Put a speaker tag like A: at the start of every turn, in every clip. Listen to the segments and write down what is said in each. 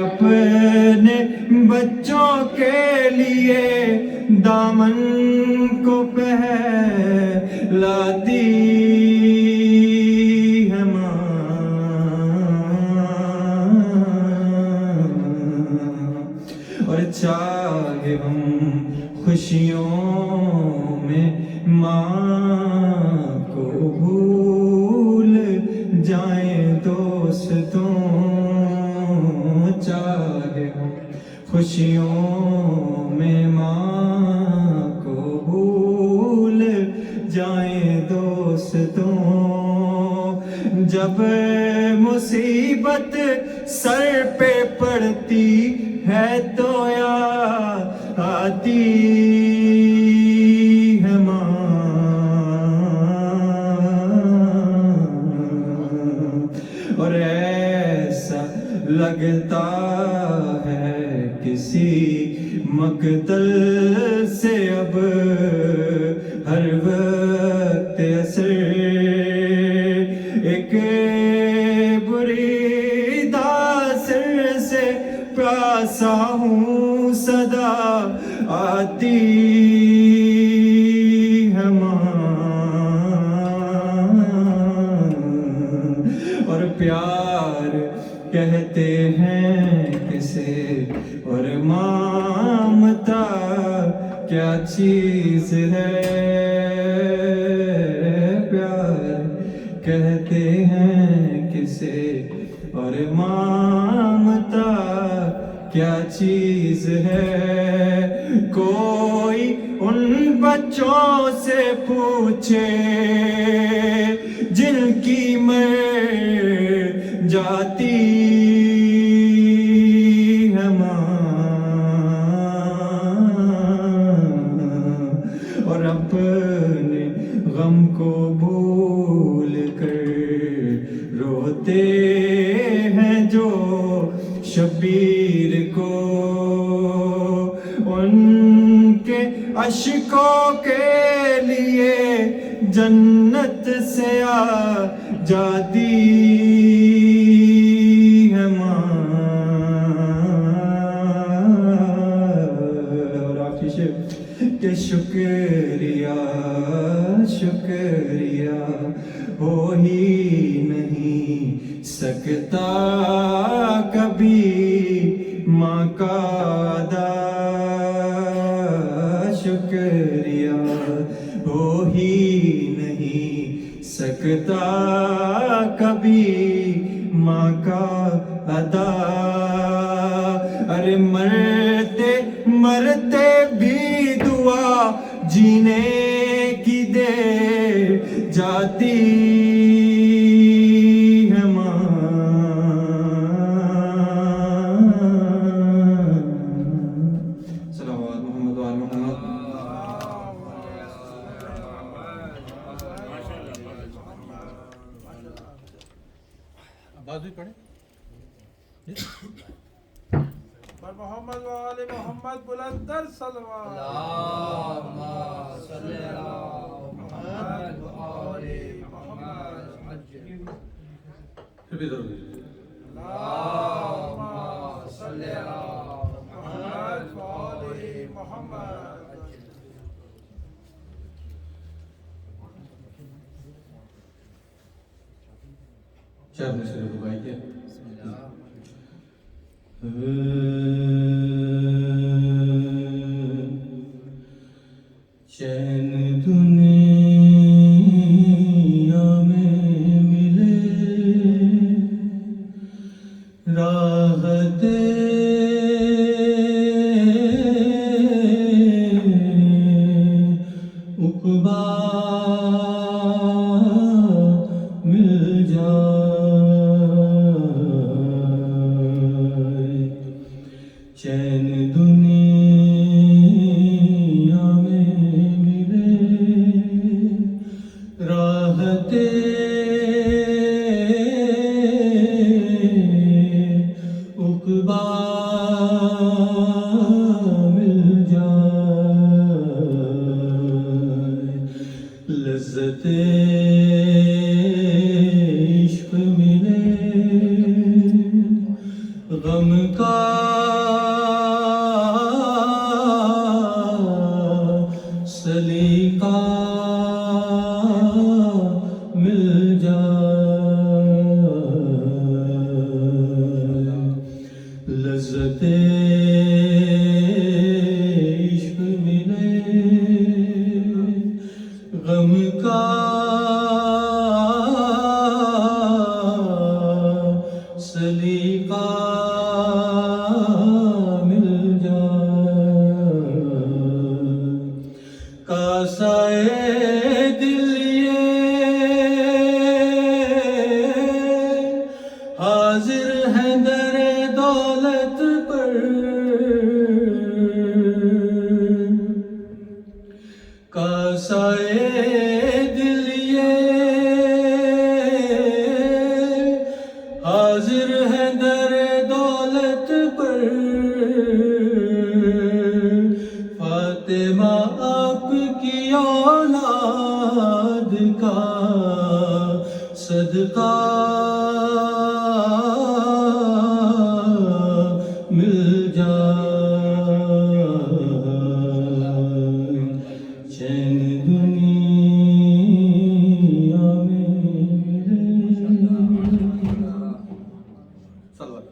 A: اپنے بچوں کے لیے دامن کو پہلاتی ہے ماں، اور چاہے ہم خوشیوں میں ماں کو بھول جائیں دوستوں، چاہے ہم خوشیوں میں ماں کو بھول جائیں دوستوں، جب مصیبت سر پہ پڑتی ہے تو یاد آتی ہے ماں، اور ایسا لگتا ہے کسی مقتل سے اب ہر وقت اثر، ایک بری داسر سے پیاسا ہوں صدا آتی ہے ماں، اور پیار کہتے ہیں کسے اور ممتا کیا چیز ہے، پیار کہتے ہیں کسے اور ممتا کیا چیز ہے، کوئی ان بچوں سے پوچھے جن کی مر جاتی ہے ماں، اور اپنے غم کو بھول کر روتے ہیں جو شبیر کو، ان کے اشکوں کے لیے جنت سے آ جاتی ہے ماں، اور آخر سے کہ شکریہ شکریہ ہو ہی نہیں سکتا کبھی ماں کا ادا، شکریہ ہو ہی نہیں سکتا کبھی ماں کا ادا، ارے مرتے مرتے بھی دعا جینے کی دے جاتی ہے ماں، صلوات محمد و آل محمد۔
B: بازو پڑھیں
C: پر محمد و آل محمد بلندر صلوات،
D: اللہم صلی علی محمد و آل محمد،
B: پھر بھی ضروری ہے۔
C: اللہم صلی علی محمد و آل محمد۔
B: چار مشورے کو بھائی کیا
A: چین دنیا میں ملے، راحت عقبیٰ مل جائے، چین دنیا میں ملے، راحت عقبیٰ مل جائے، لذت عشق ملے، غم
B: کا سلیقہ مل جائے، لذت عشق ملے، غم کا سلیقہ مل جائے، کاسائے دل یہ حاضر ہے در دولت پر، کاسائے دل یہ حاضر ہے در دولت پر، فاطمہ آپ کی اولاد کا صدقہ مل جائے، چین دنیا میں ملے۔ صلوات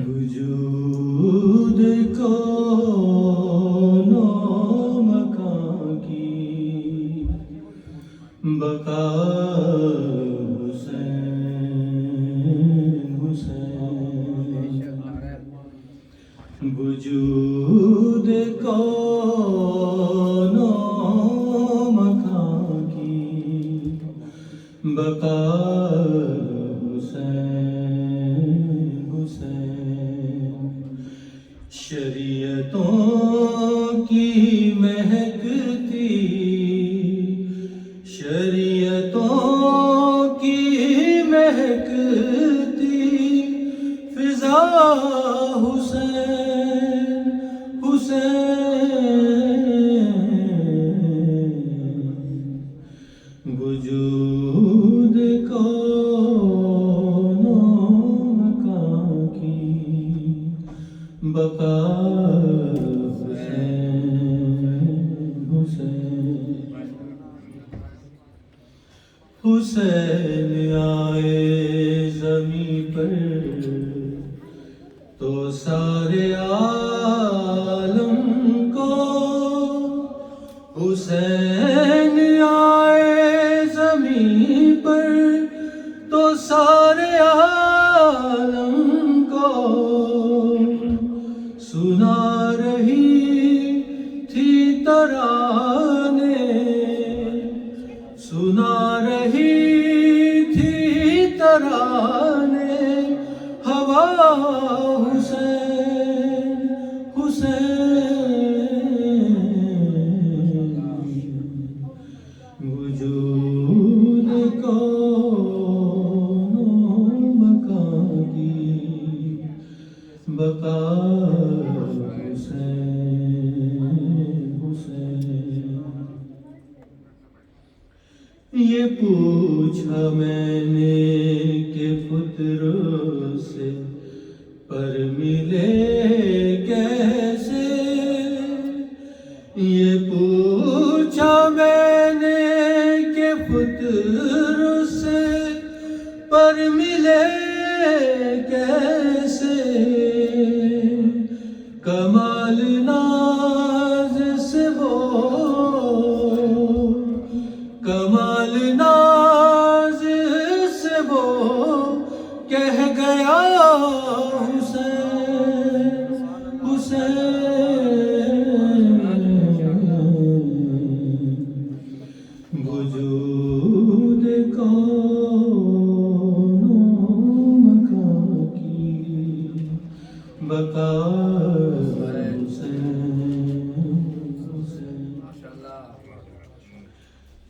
B: وجود کون و مکان کی بقا حسین حسین، وجود کون و مکان کی بقا شریعتوں کی مہکتی، شریعتوں کی مہکتی فضا حسین حسین، وجود کون و مکان کی بقا حسین آئے زمین پر تو سارے عالم کو، حسین آئے زمین پر تو سارے عالم کو، سنا رہی تھی ترانے، سنا رہی تھی ترانے ہوا حسین حسین، وجود کون و مکان کی بقا یہ پوچھا میں نے کہ پتروں سے پر ملے کیسے، یہ پوچھا میں نے کہ پتروں سے پر ملے کیسے، کمال ناز سے وہ کمال ناز سے وہ کہہ گیا حسین حسین، وجود کون و مکان کی بقا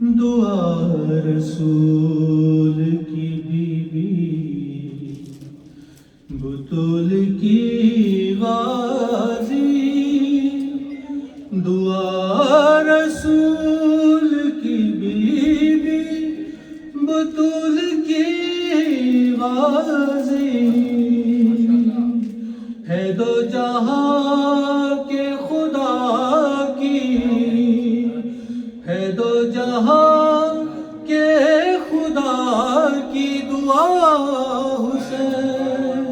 B: دعا رسول کی بیوی بطول کی غازی، دعا رسول نوازی ہے دو جہاں کے خدا کی، ہے دو جہاں کے خدا کی دعا حسین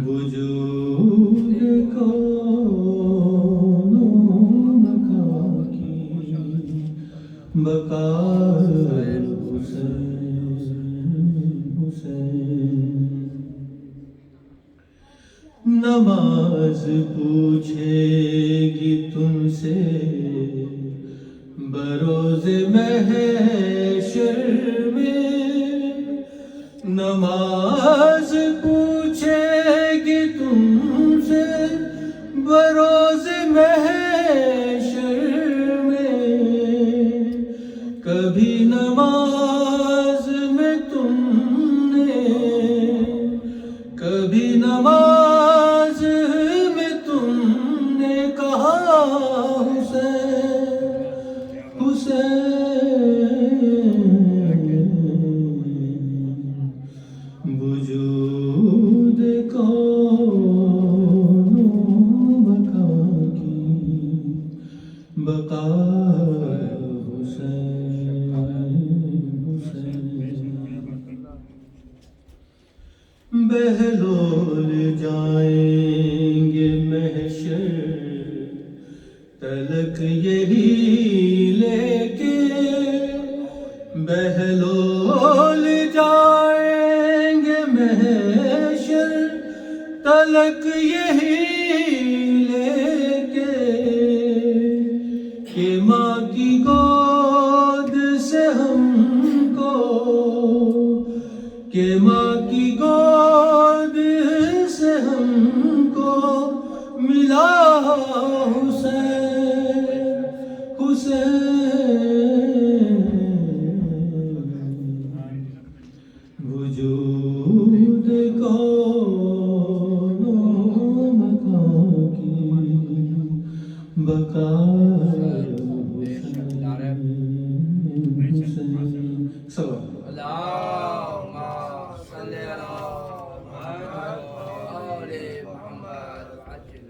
B: وجود کون بقا کی بقا حسین نماز پوچھے گی تم سے بروز محشر میں، نماز پوچھے گی تم سے بروز محشر میں، کبھی نماز میں تم نے، کبھی نماز میں تم نے کہا حسین وجود کون بقا کی بقا حسین بہلول جائیں گے محشر تلک یہی لے کے، بہلول جائیں گے محشر تلک یہی لے کے، کہ ماں کی گود سے ہم کو، کہ ماں کی گود سے ہم کو ملا وجود کون بقا کی بقا
D: اللہم صلی علی محمد وآل محمد عجل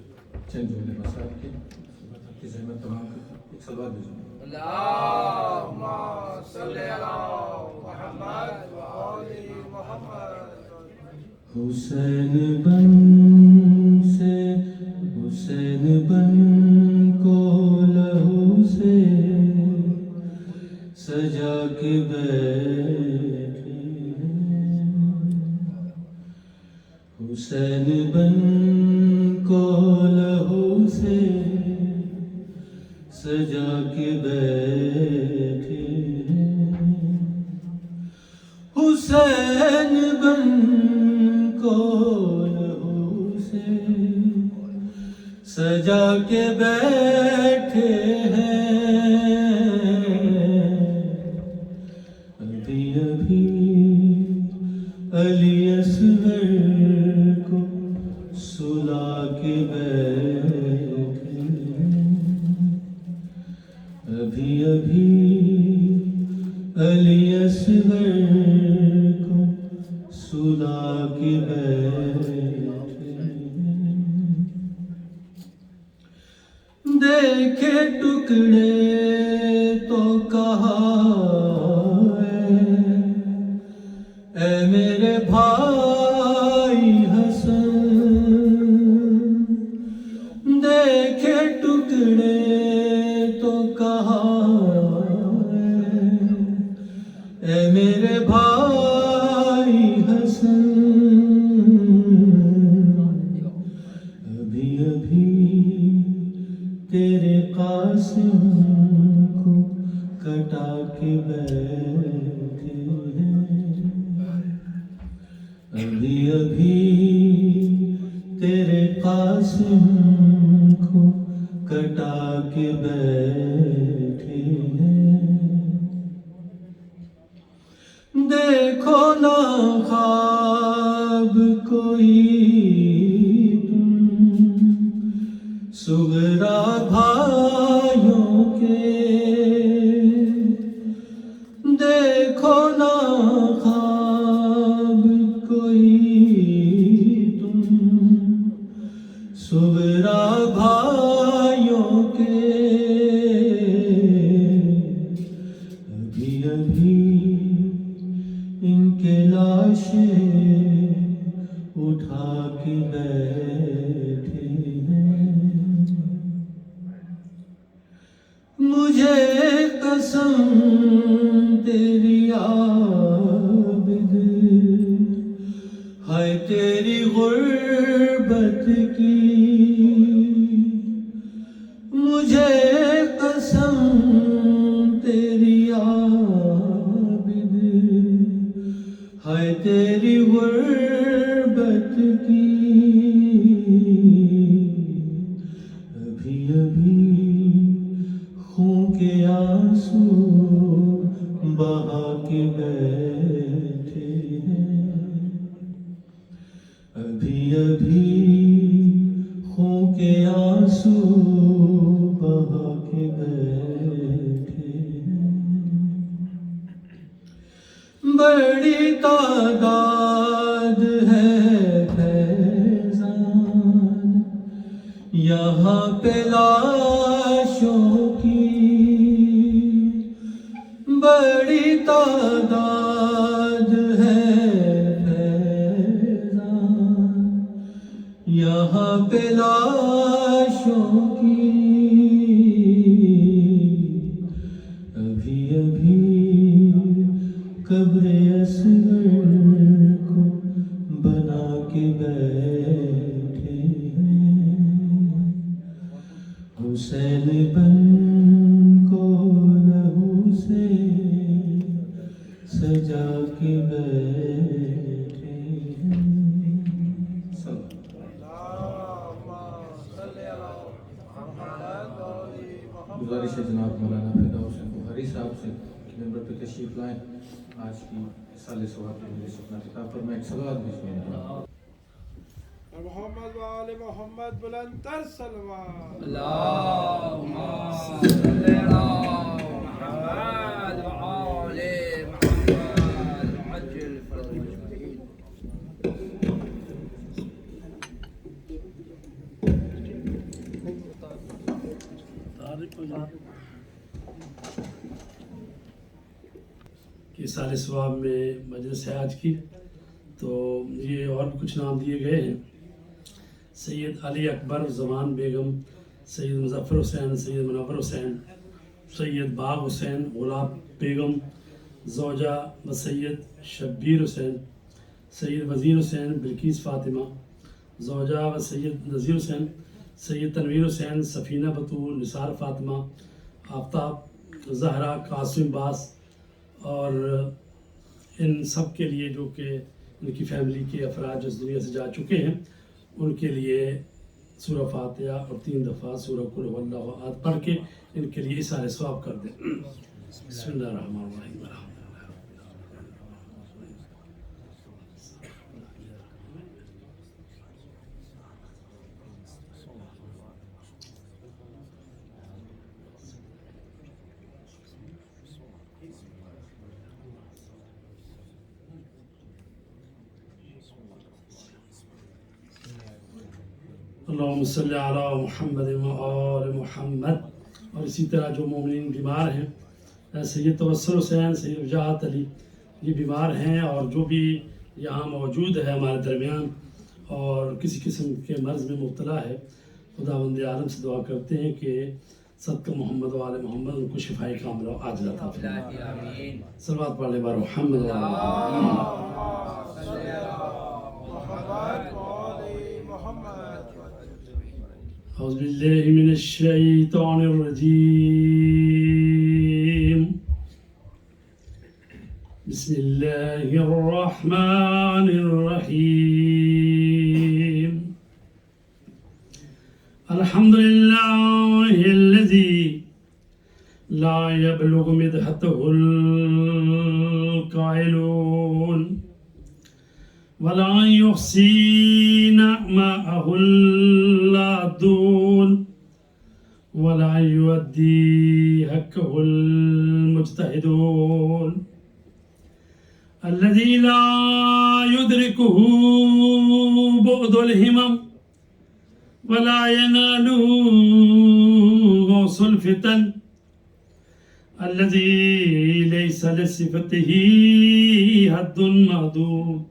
B: چند جملے مسائل کے کی زحمت تمام ایک سلوات بھیجو
C: اللہم صلی علی محمد وآل محمد
B: حسین بن کو لہو سے سجا کے بیٹھے ہیں، حسین بن کو لہو سے سجا کے بیٹھے ہیں، حسین بن کو لہو سے سجا کے بیٹھے ہیں، ابھی ابھی علی اصغر کو سلا کے بیٹھے ہیں، ابھی ابھی علی اصغر کو سلا کے بیٹھے ہیں، دیکھے ٹکڑے تو کہا اے میرے بھائی حسن، دیکھے ٹکڑے تو کہا اے میرے بھائی حسن، ابھی ابھی تیرے قاسم کو کٹا کے بیٹھے ہیں، ابھی ابھی تیرے قاسم کو کٹا کے بیٹھے ہیں، دیکھو نا خواب کوئی تم صغرا بھائیوں کے،
A: صغرا بھائیوں کے ابھی ابھی ان کے لاشیں اٹھا کے بیٹھے ہیں. مجھے قسم تیری عابد ہے تیری غربت کی. مجھے قسم تیری عابد ہے تیری غربت کی. ابھی ابھی خون کے آنسو بہا کے بیٹھے ہیں. ابھی ابھی خون کے آنسو بہا کے بیٹھے ہیں. بڑی تعداد ہے فیضان یہاں پہ لاشوں کی. بڑی تعداد ہے فیضان یہاں پہ لاشوں کی. ابھی ابھی قبر اصغر کو بنا کے بیٹھے ہیں. حسین بن کو لہو سے سجا کے بیٹھے ہیں.
B: گزارش ہے جناب مولانا فدا حسین بخاری صاحب سے کہ ممبر پہ تشریف لائیں. آج کی سال ثواب کے میرے سپنا کتاب پر میں ایک سوال بھی سنوں.
C: محمد وآل محمد بلند تر صلوات.
D: اللهم صل على محمد وآل محمد وعجل فرج المجاهدين.
E: کہ سال ثواب میں مجلس ہے آج کی. تو یہ اور بھی کچھ نام دیے گئے ہیں. سید علی اکبر زمان بیگم، سید مظفر حسین، سید منور حسین، سید باغ حسین، غلاب بیگم زوجہ و سید شبیر حسین، سید وزیر حسین، بلقیس فاطمہ زوجہ و سید نذیر حسین، سید تنویر حسین، سفینہ بطول، نثار فاطمہ، آفتاب زہرا، قاسم باس. اور ان سب کے لیے جو کہ ان کی فیملی کے افراد جو اس دنیا سے جا چکے ہیں ان کے لیے سورہ فاتحہ اور 3 دفعہ سورہ قل هو اللہ احد پڑھ کے ان کے لیے اثار ثواب کر دیں. بسم اللہ الرحمن الرحیم. اللہم صلی علی محمد و آل محمد. اور اسی طرح جو مومنین بیمار ہیں، سید توسل حسین، سید وجاہت علی، یہ بیمار ہیں اور جو بھی یہاں موجود ہے ہمارے درمیان اور کسی قسم کے مرض میں مبتلا ہے، خداوند عالم سے دعا کرتے ہیں کہ صدقہ محمد و آل محمد ان کو شفاء کاملہ و عاجلہ عطا فرمائے. صلوات پڑھ لیں بار محمد و آل أعوذ بالله من الشيطان الرجيم. بسم الله الرحمن الرحيم. الحمد لله الذي لا يبلغ مدحته القائلون ولا يحصي نعماءه العادون ولا يؤدي حقه المجتهدون. الذي لا يدركه بعد الهمم ولا يناله غوص الفتن الذي ليس لصفته حد محدود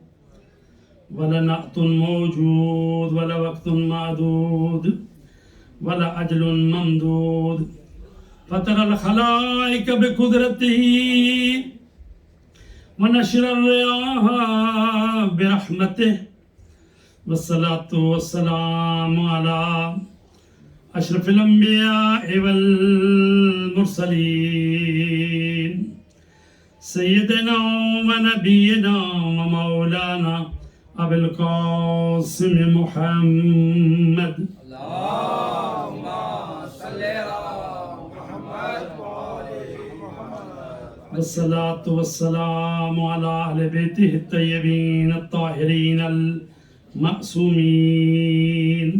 E: ولا نعت موجود ولا وقت معدود ولا أجل ممدود فترى الخلائق بقدرته ونشر الرياح برحمته والصلاة والسلام على أشرف الأنبياء والمرسلين سيدنا ونبينا ومولانا أبي القاسم محمد
D: اللهم صل على محمد وعلى محمد.
E: والصلاة والسلام على أهل بيته الطيبين الطاهرين المعصومين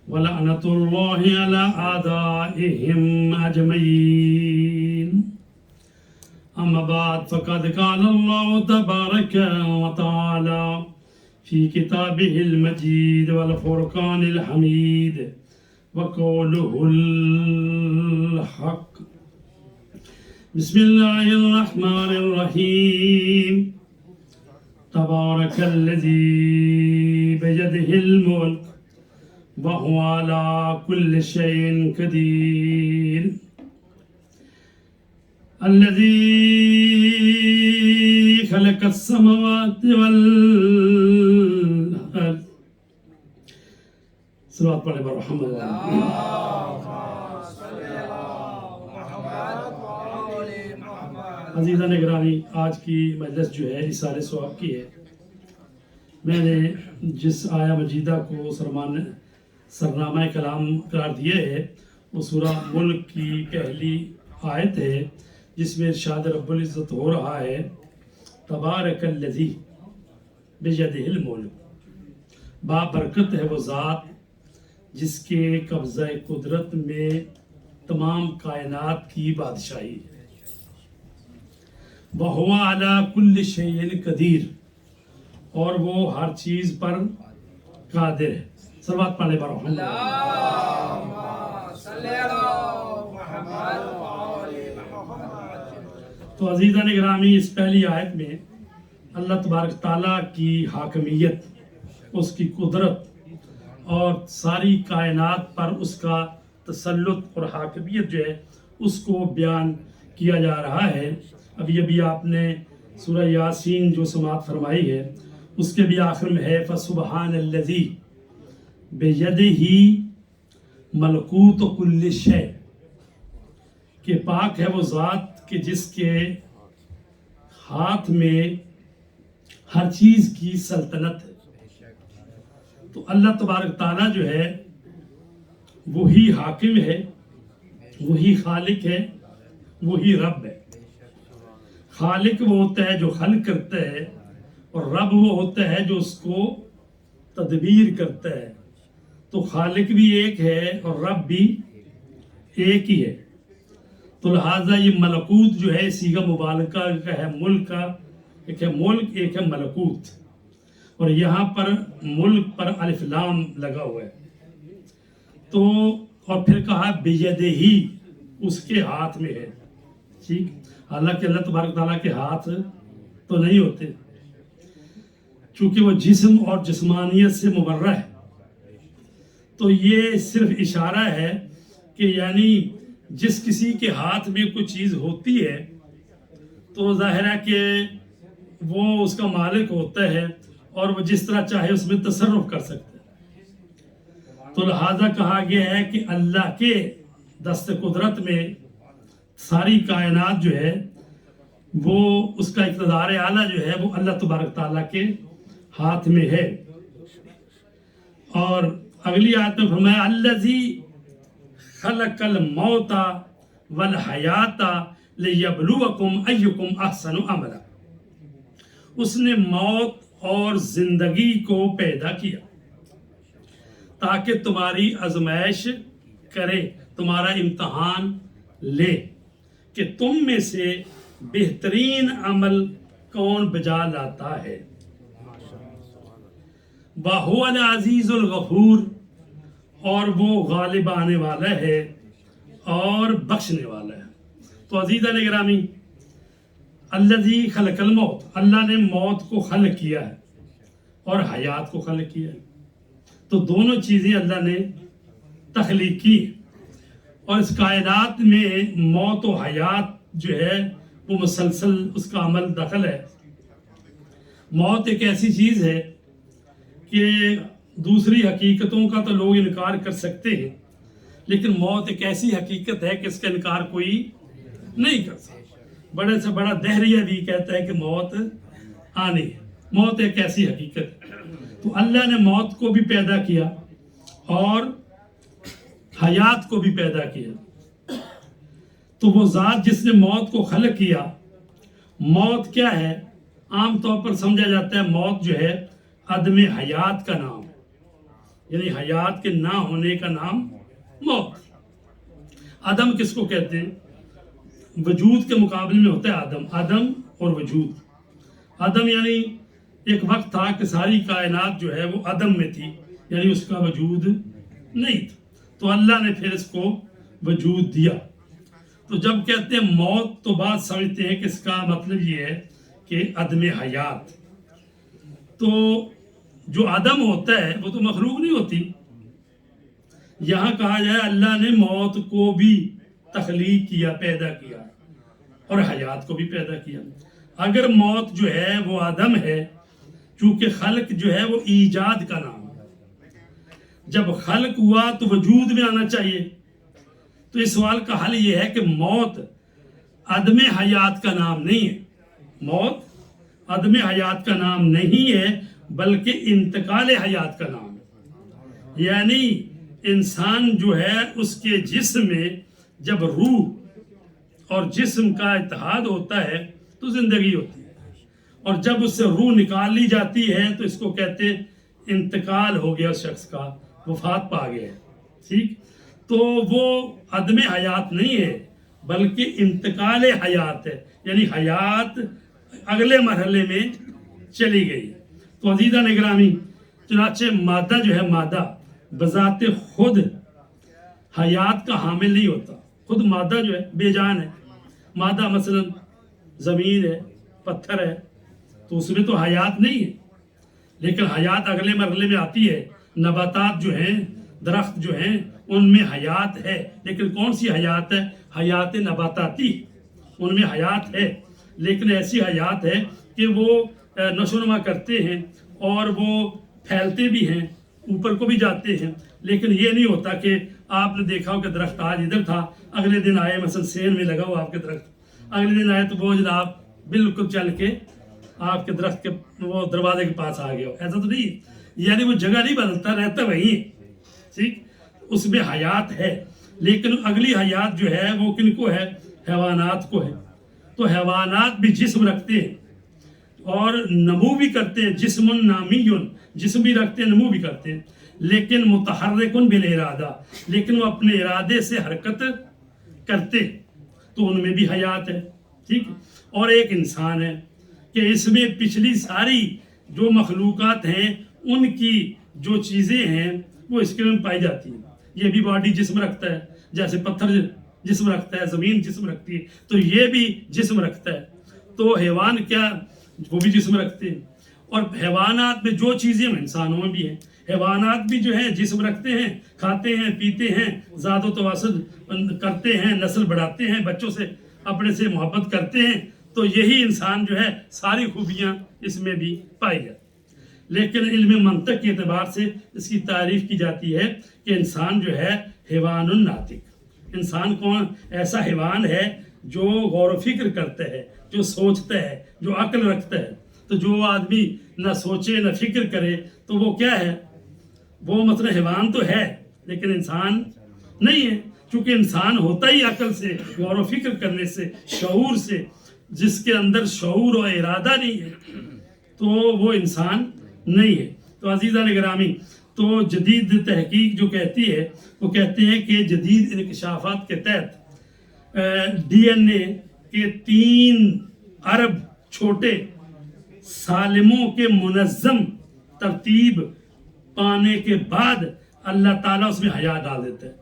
E: ولعنة الله على أعدائهم أجمعين. أما بعد فقد قال الله تبارك وتعالى في كتابه المجيد والفرقان الحميد وقوله الحق. بسم الله الرحمن الرحيم. تبارك الذي بيده الملك وهو على كل شيء قدير الذي خلق السماوات والأرض. صلوات پڑھیں بر محمد عزیزان گرامی، آج کی مجلس جو ہے اِصالِ ثواب کی ہے. میں نے جس آیہ مجیدہ کو سرنامہ کلام قرار دیا ہے وہ سورہ ملک کی پہلی آیت ہے، جس میں ارشاد رب العزت ہو رہا ہے تبارک الذی بیدہ الملک. بابرکت ہے وہ ذات جس کے قبضہ قدرت میں تمام کائنات کی بادشاہی ہے. وَهُوَ عَلَى كُلِّ شَيْءٍ قدیر، اور وہ ہر چیز پر قادر ہے. صلوات پڑھیں بر محمد.
D: اللهم صل على محمد وعلى محمد.
E: تو عزیزان گرامی، اس پہلی آیت میں اللہ تبارک تعالیٰ کی حاکمیت، اس کی قدرت اور ساری کائنات پر اس کا تسلط اور حاکمیت جو ہے اس کو بیان کیا جا رہا ہے. ابھی آپ نے سورہ یاسین جو سماعت فرمائی ہے اس کے بھی آخر میں ہے فَسُبْحَانَ الَّذِي بِيَدِهِ مَلَكُوتُ كُلِّ شَيْءٍ، کہ پاک ہے وہ ذات کہ جس کے ہاتھ میں ہر چیز کی سلطنت ہے. تو اللہ تبارک تعالیٰ جو ہے وہی حاکم ہے، وہی خالق ہے، وہی رب ہے. خالق وہ ہوتا ہے جو خلق کرتا ہے، اور رب وہ ہوتا ہے جو اس کو تدبیر کرتا ہے. تو خالق بھی ایک ہے اور رب بھی ایک ہی ہے. تو لہٰذا یہ ملکوت جو ہے صیغہ مبالغہ کا ہے. ملک کا ایک ہے ملک، ایک ہے ملکوت، اور یہاں پر ملک پر الف لام لگا ہوا ہے. تو اور پھر کہا بیدہ، اس کے ہاتھ میں ہے. ٹھیک، حالانکہ اللہ تبارک تعالیٰ کے ہاتھ تو نہیں ہوتے، چونکہ وہ جسم اور جسمانیت سے مبرہ ہے. تو یہ صرف اشارہ ہے کہ یعنی جس کسی کے ہاتھ میں کوئی چیز ہوتی ہے تو ظاہر ہے کہ وہ اس کا مالک ہوتا ہے اور وہ جس طرح چاہے اس میں تصرف کر سکتا ہے. تو لہذا کہا گیا ہے کہ اللہ کے دست قدرت میں ساری کائنات جو ہے وہ اس کا اقتدار اعلیٰ جو ہے وہ اللہ تبارک تعالیٰ کے ہاتھ میں ہے. اور اگلی آیت میں فرمایا الذی خلق الموت والحیات لیبلوکم ایکم احسن عملا. اس نے موت اور زندگی کو پیدا کیا تاکہ تمہاری آزمائش کرے، تمہارا امتحان لے کہ تم میں سے بہترین عمل کون بجا لاتا ہے. وَهُوَ الْعَزِيزُ الْغَفُورُ، اور وہ غالب آنے والا ہے اور بخشنے والا ہے۔ تو عزیزان گرامی، الذی خلق الموت، اللہ نے موت کو خلق کیا ہے اور حیات کو خلق کیا ہے۔ تو دونوں چیزیں اللہ نے تخلیق کی، اور اس کائنات میں موت و حیات جو ہے وہ مسلسل اس کا عمل دخل ہے۔ موت ایک ایسی چیز ہے کہ دوسری حقیقتوں کا تو لوگ انکار کر سکتے ہیں، لیکن موت ایک ایسی حقیقت ہے کہ اس کا انکار کوئی نہیں کر سکتا۔ بڑے سے بڑا دہریہ بھی کہتا ہے کہ موت آنی ہے۔ موت ایک ایسی حقیقت ہے۔ تو اللہ نے موت کو بھی پیدا کیا اور حیات کو بھی پیدا کیا۔ تو وہ ذات جس نے موت کو خلق کیا، موت کیا ہے؟ عام طور پر سمجھا جاتا ہے موت جو ہے عدم حیات کا نام، یعنی حیات کے نہ ہونے کا نام موت۔ عدم کس کو کہتے ہیں؟ وجود کے مقابلے میں ہوتا ہے عدم اور وجود۔ عدم یعنی ایک وقت تھا کہ ساری کائنات جو ہے وہ عدم میں تھی، یعنی اس کا وجود نہیں تھا، تو اللہ نے پھر اس کو وجود دیا۔ تو جب کہتے ہیں موت تو بات سمجھتے ہیں کہ اس کا مطلب یہ ہے کہ عدم حیات۔ تو جو عدم ہوتا ہے وہ تو مخلوق نہیں ہوتی۔ یہاں کہا جائے اللہ نے موت کو بھی تخلیق کیا، پیدا کیا، اور حیات کو بھی پیدا کیا۔ اگر موت جو ہے وہ عدم ہے، چونکہ خلق جو ہے وہ ایجاد کا نام ہے، جب خلق ہوا تو وجود میں آنا چاہیے۔ تو اس سوال کا حل یہ ہے کہ موت عدم حیات کا نام نہیں ہے، موت عدم حیات کا نام نہیں ہے بلکہ انتقال حیات کا نام ہے۔ یعنی انسان جو ہے اس کے جسم میں جب روح اور جسم کا اتحاد ہوتا ہے تو زندگی ہوتی ہے، اور جب اس سے روح نکال لی جاتی ہے تو اس کو کہتے ہیں انتقال ہو گیا، شخص کا وفات پا گیا ہے۔ ٹھیک، تو وہ عدم حیات نہیں ہے بلکہ انتقال حیات ہے، یعنی حیات اگلے مرحلے میں چلی گئی۔ تو عزیزان گرامی، چنانچہ مادہ جو ہے، مادہ بذات خود حیات کا حامل نہیں ہوتا۔ خود مادہ جو ہے بے جان ہے۔ مادہ مثلا زمین ہے، پتھر ہے، تو اس میں تو حیات نہیں ہے، لیکن حیات اگلے مرحلے میں آتی ہے۔ نباتات جو ہیں، درخت جو ہیں، ان میں حیات ہے، لیکن کون سی حیات ہے؟ حیات نباتاتی، ان میں حیات ہے، لیکن ایسی حیات ہے کہ وہ نشو و نما کرتے ہیں اور وہ پھیلتے بھی ہیں، اوپر کو بھی جاتے ہیں، لیکن یہ نہیں ہوتا کہ آپ نے دیکھا ہو کہ درخت آج ادھر تھا، اگلے دن آئے مثلا سین میں لگا ہوا آپ کے درخت، اگلے دن آئے تو وہ جناب بالکل چل کے آپ کے درخت کے وہ دروازے کے پاس آ گیا ہو، ایسا تو نہیں ہے۔ یعنی وہ جگہ نہیں بدلتا، رہتا وہی ہے۔ ٹھیک، اس میں حیات ہے، لیکن اگلی حیات جو ہے وہ کن کو ہے؟ حیوانات کو ہے۔ تو حیوانات بھی جسم رکھتے ہیں اور نمو بھی کرتے ہیں، جسم نامی، جسم بھی رکھتے ہیں، نمو بھی کرتے ہیں، لیکن متحرکن بالارادہ، لیکن وہ اپنے ارادے سے حرکت کرتے، تو ان میں بھی حیات ہے۔ ٹھیک، اور ایک انسان ہے کہ اس میں پچھلی ساری جو مخلوقات ہیں ان کی جو چیزیں ہیں وہ اس کے میں پائی جاتی ہیں۔ یہ بھی باڈی جسم رکھتا ہے، جیسے پتھر جسم رکھتا ہے، زمین جسم رکھتی ہے، تو یہ بھی جسم رکھتا ہے۔ تو حیوان کیا، وہ بھی جسم رکھتے ہیں، اور حیوانات میں جو چیزیں انسانوں میں بھی ہیں، حیوانات بھی جو ہیں جسم رکھتے ہیں، کھاتے ہیں، پیتے ہیں، زاد و تواصل کرتے ہیں، نسل بڑھاتے ہیں، بچوں سے اپنے سے محبت کرتے ہیں۔ تو یہی انسان جو ہے ساری خوبیاں اس میں بھی پائی جاتی ہیں۔ لیکن علم منطق کے اعتبار سے اس کی تعریف کی جاتی ہے کہ انسان جو ہے حیوان الناطق، انسان کون؟ ایسا حیوان ہے جو غور و فکر کرتا ہے، جو سوچتا ہے، جو عقل رکھتا ہے۔ تو جو آدمی نہ سوچے نہ فکر کرے تو وہ کیا ہے؟ وہ مطلب حیوان تو ہے لیکن انسان نہیں ہے، چونکہ انسان ہوتا ہی عقل سے، غور و فکر کرنے سے، شعور سے۔ جس کے اندر شعور و ارادہ نہیں ہے تو وہ انسان نہیں ہے۔ تو عزیزان گرامی، تو جدید تحقیق جو کہتی ہے، وہ کہتے ہیں کہ جدید انکشافات کے تحت ڈی این اے کے 3 ارب چھوٹے سالموں کے منظم ترتیب پانے کے بعد اللہ تعالیٰ اس میں حیا ڈال دیتا ہے.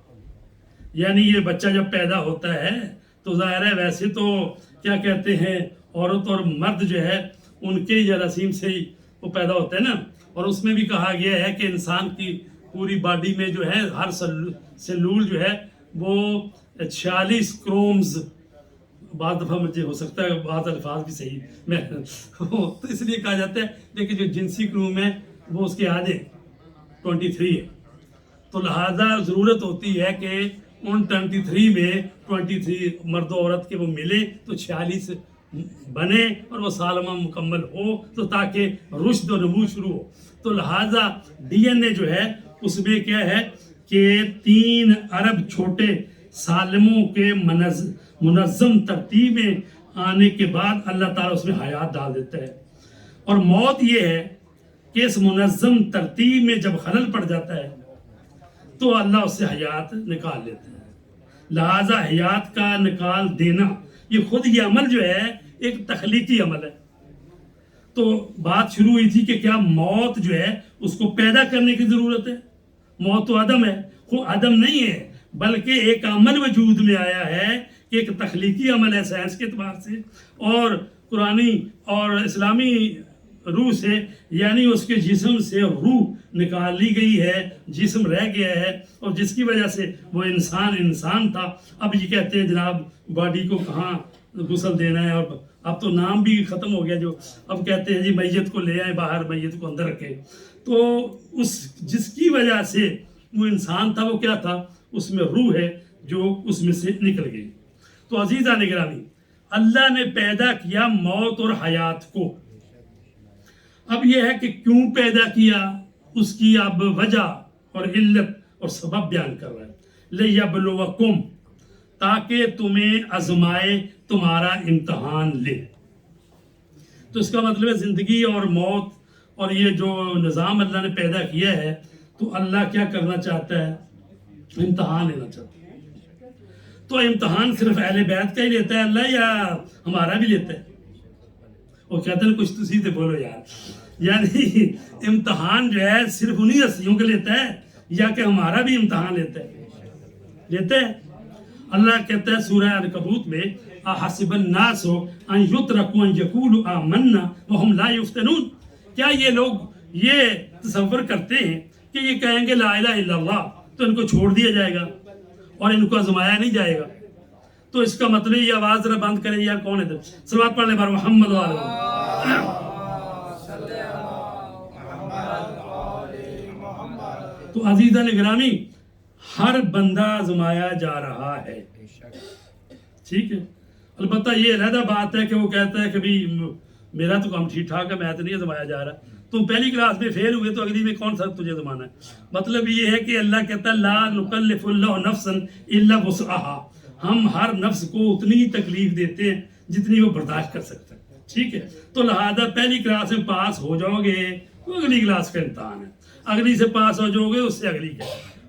E: یعنی یہ بچہ جب پیدا ہوتا ہے تو ظاہر ہے ویسے تو کیا کہتے ہیں عورت اور مرد جو ہے ان کے جراثیم سے ہی وہ پیدا ہوتا ہے نا. اور اس میں بھی کہا گیا ہے کہ انسان کی پوری باڈی میں جو ہے ہر سیلول جو ہے وہ 46 کرومز، بعض دفعہ مجھے ہو سکتا ہے بعض الفاظ بھی صحیح میں تو اس لیے کہا جاتا ہے، لیکن جو جنسی کروم ہے وہ اس کے آدھے 23 ہے. تو لہذا ضرورت ہوتی ہے کہ ان 23 میں 23 مرد و عورت کے وہ ملے تو 46 بنے اور وہ سالمہ مکمل ہو، تو تاکہ رشد و نمو شروع ہو. تو لہذا ڈی این اے جو ہے اس میں کیا ہے کہ 3 ارب چھوٹے سالموں کے منظم ترتیب میں آنے کے بعد اللہ تعالیٰ اس میں حیات ڈال دیتا ہے. اور موت یہ ہے کہ اس منظم ترتیب میں جب خلل پڑ جاتا ہے تو اللہ اس سے حیات نکال لیتا ہے. لہذا حیات کا نکال دینا یہ خود یہ عمل جو ہے ایک تخلیقی عمل ہے. تو بات شروع ہوئی تھی کہ کیا موت جو ہے اس کو پیدا کرنے کی ضرورت ہے؟ موت تو عدم ہے، وہ عدم نہیں ہے بلکہ ایک عمل وجود میں آیا ہے کہ ایک تخلیقی عمل ہے سائنس کے اعتبار سے، اور قرآنی اور اسلامی روح سے، یعنی اس کے جسم سے روح نکال لی گئی ہے، جسم رہ گیا ہے، اور جس کی وجہ سے وہ انسان تھا. اب یہ کہتے ہیں جناب باڈی کو کہاں غسل دینا ہے، اور اب تو نام بھی ختم ہو گیا، جو اب کہتے ہیں جی میت کو لے آئے باہر، میت کو اندر رکھے. تو اس جس کی وجہ سے وہ انسان تھا وہ کیا تھا؟ اس میں روح ہے جو اس میں سے نکل گئی. تو عزیزان گرامی، اللہ نے پیدا کیا موت اور حیات کو. اب یہ ہے کہ کیوں پیدا کیا، اس کی اب وجہ اور علت اور سبب بیان کر رہا ہے. لِيَبْلُوَكُمْ، تاکہ تمہیں آزمائے، تمہارا امتحان لے. تو اس کا مطلب ہے زندگی اور موت اور یہ جو نظام اللہ نے پیدا کیا ہے، تو اللہ کیا کرنا چاہتا ہے؟ امتحان لینا چاہتا ہے. تو امتحان صرف اہل بیت کا ہی لیتا ہے اللہ، یا ہمارا بھی لیتا ہے؟ وہ کہتے ہیں کچھ تو سیدھے بولو یار. یعنی امتحان جو ہے صرف انہی ہستیوں کے لیتا ہے یا کہ ہمارا بھی امتحان لیتا ہے؟ اللہ کہتا ہے سورہ عنکبوت میں احسب الناس ان یترکوا ان یقولوا آمنا وهم لا یفتنون. کیا یہ لوگ یہ تصور کرتے ہیں کہ یہ کہیں گے لا الہ الا اللہ تو ان کو چھوڑ دیا جائے گا اور ان کو آزمایا نہیں جائے گا؟ تو اس کا مطلب یہ آواز ذرا بند کریں یار، کون ہے؟ صلوات پڑھنے پر محمد تو عزیزان گرامی، ہر بندہ آزمایا جا رہا ہے، ٹھیک ہے. البتہ یہ علیحدہ بات ہے کہ وہ کہتا ہے کہ بھی میرا تو کام ٹھیک ٹھاک ہے، میں تو نہیں آزمایا جا رہا. تم پہلی کلاس میں فیل ہوئے تو اگلی میں کون سا تجھے آزمانا ہے؟ مطلب یہ ہے کہ اللہ کہتا ہے لا نکلف اللہ نفسا الا وسعها. ہم ہر نفس کو اتنی ہی تکلیف دیتے ہیں جتنی وہ برداشت کر سکتا ہے، ٹھیک ہے. تو لہذا پہلی کلاس میں پاس ہو جاؤ گے تو اگلی کلاس کا امتحان ہے، اگلی سے پاس ہو جاؤ گے اس سے اگلی کا.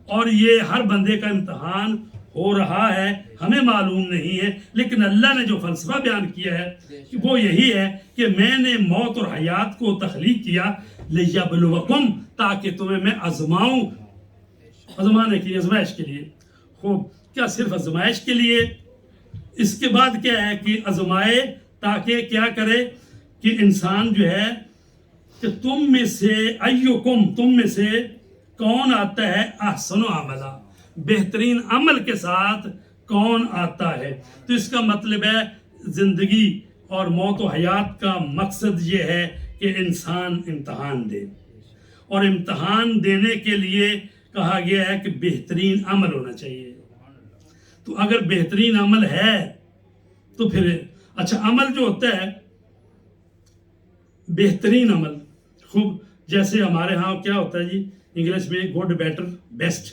E: اور یہ ہر بندے کا امتحان ہو رہا ہے، ہمیں معلوم نہیں ہے. لیکن اللہ نے جو فلسفہ بیان کیا ہے کہ وہ یہی ہے کہ میں نے موت اور حیات کو تخلیق کیا لِيَبْلُوَكُمْ، تاکہ تمہیں میں آزماؤں. آزمانے کے لیے، آزمائش کے لیے. خوب، کیا صرف آزمائش کے لیے؟ اس کے بعد کیا ہے کہ آزمائے تاکہ کیا کرے کہ انسان جو ہے کہ تم میں سے ایکم، تم میں سے کون آتا ہے احسن عملا، بہترین عمل کے ساتھ کون آتا ہے. تو اس کا مطلب ہے زندگی اور موت و حیات کا مقصد یہ ہے کہ انسان امتحان دے، اور امتحان دینے کے لیے کہا گیا ہے کہ بہترین عمل ہونا چاہیے. تو اگر بہترین عمل ہے تو پھر اچھا عمل جو ہوتا ہے بہترین عمل، خوب جیسے ہمارے ہاں کیا ہوتا ہے جی انگلش میں گڈ بیٹر بیسٹ.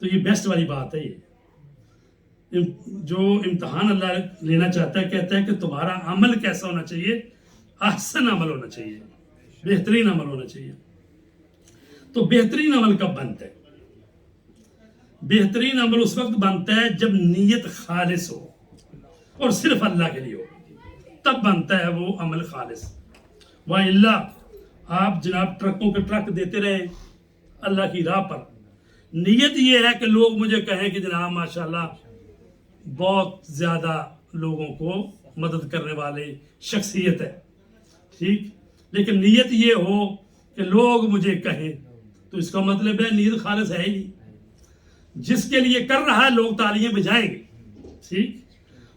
E: تو یہ بیسٹ والی بات ہے. یہ جو امتحان اللہ لینا چاہتا ہے کہتا ہے کہ تمہارا عمل کیسا ہونا چاہیے؟ احسن عمل ہونا چاہیے، بہترین عمل ہونا چاہیے. تو بہترین عمل کب بنتا ہے؟ بہترین عمل اس وقت بنتا ہے جب نیت خالص ہو اور صرف اللہ کے لیے ہو، تب بنتا ہے وہ عمل خالص. وَإِلَّا آپ جناب ٹرکوں کے ٹرک دیتے رہے اللہ کی راہ پر، نیت یہ ہے کہ لوگ مجھے کہیں کہ جناب ماشاءاللہ بہت زیادہ لوگوں کو مدد کرنے والے شخصیت ہے، ٹھیک، لیکن نیت یہ ہو کہ لوگ مجھے کہیں، تو اس کا مطلب ہے نیت خالص ہے ہی نہیں۔ جس کے لیے کر رہا ہے لوگ تالیاں بجائیں گے، ٹھیک،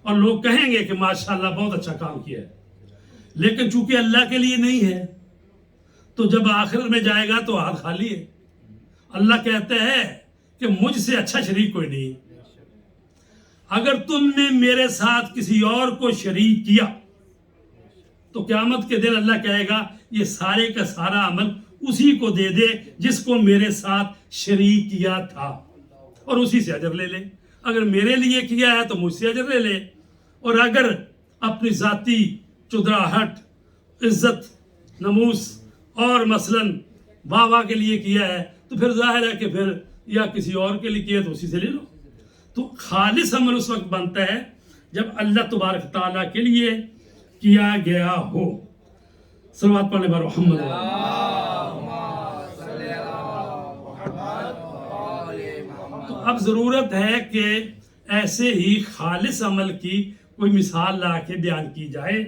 E: اور لوگ کہیں گے کہ ماشاءاللہ بہت اچھا کام کیا ہے، لیکن چونکہ اللہ کے لیے نہیں ہے تو جب آخرت میں جائے گا تو ہاتھ خالی ہے۔ اللہ کہتے ہیں کہ مجھ سے اچھا شریک کوئی نہیں، اگر تم نے میرے ساتھ کسی اور کو شریک کیا تو قیامت کے دن اللہ کہے گا یہ سارے کا سارا عمل اسی کو دے دے جس کو میرے ساتھ شریک کیا تھا، اور اسی سے اجر لے لے۔ اگر میرے لیے کیا ہے تو مجھ سے اجر لے لے، اور اگر اپنی ذاتی چدراہٹ، عزت، نموس اور مثلاً واہ کے لیے کیا ہے تو پھر ظاہر ہے کہ پھر یا کسی اور کے لیے کیا تو اسی سے لے لو۔ تو خالص عمل اس وقت بنتا ہے جب اللہ تبارک تعالیٰ کے لیے کیا گیا ہو۔ صلوات پڑھنے پر محمد۔ تو اب ضرورت ہے کہ ایسے ہی خالص عمل کی کوئی مثال لا کے بیان کی جائے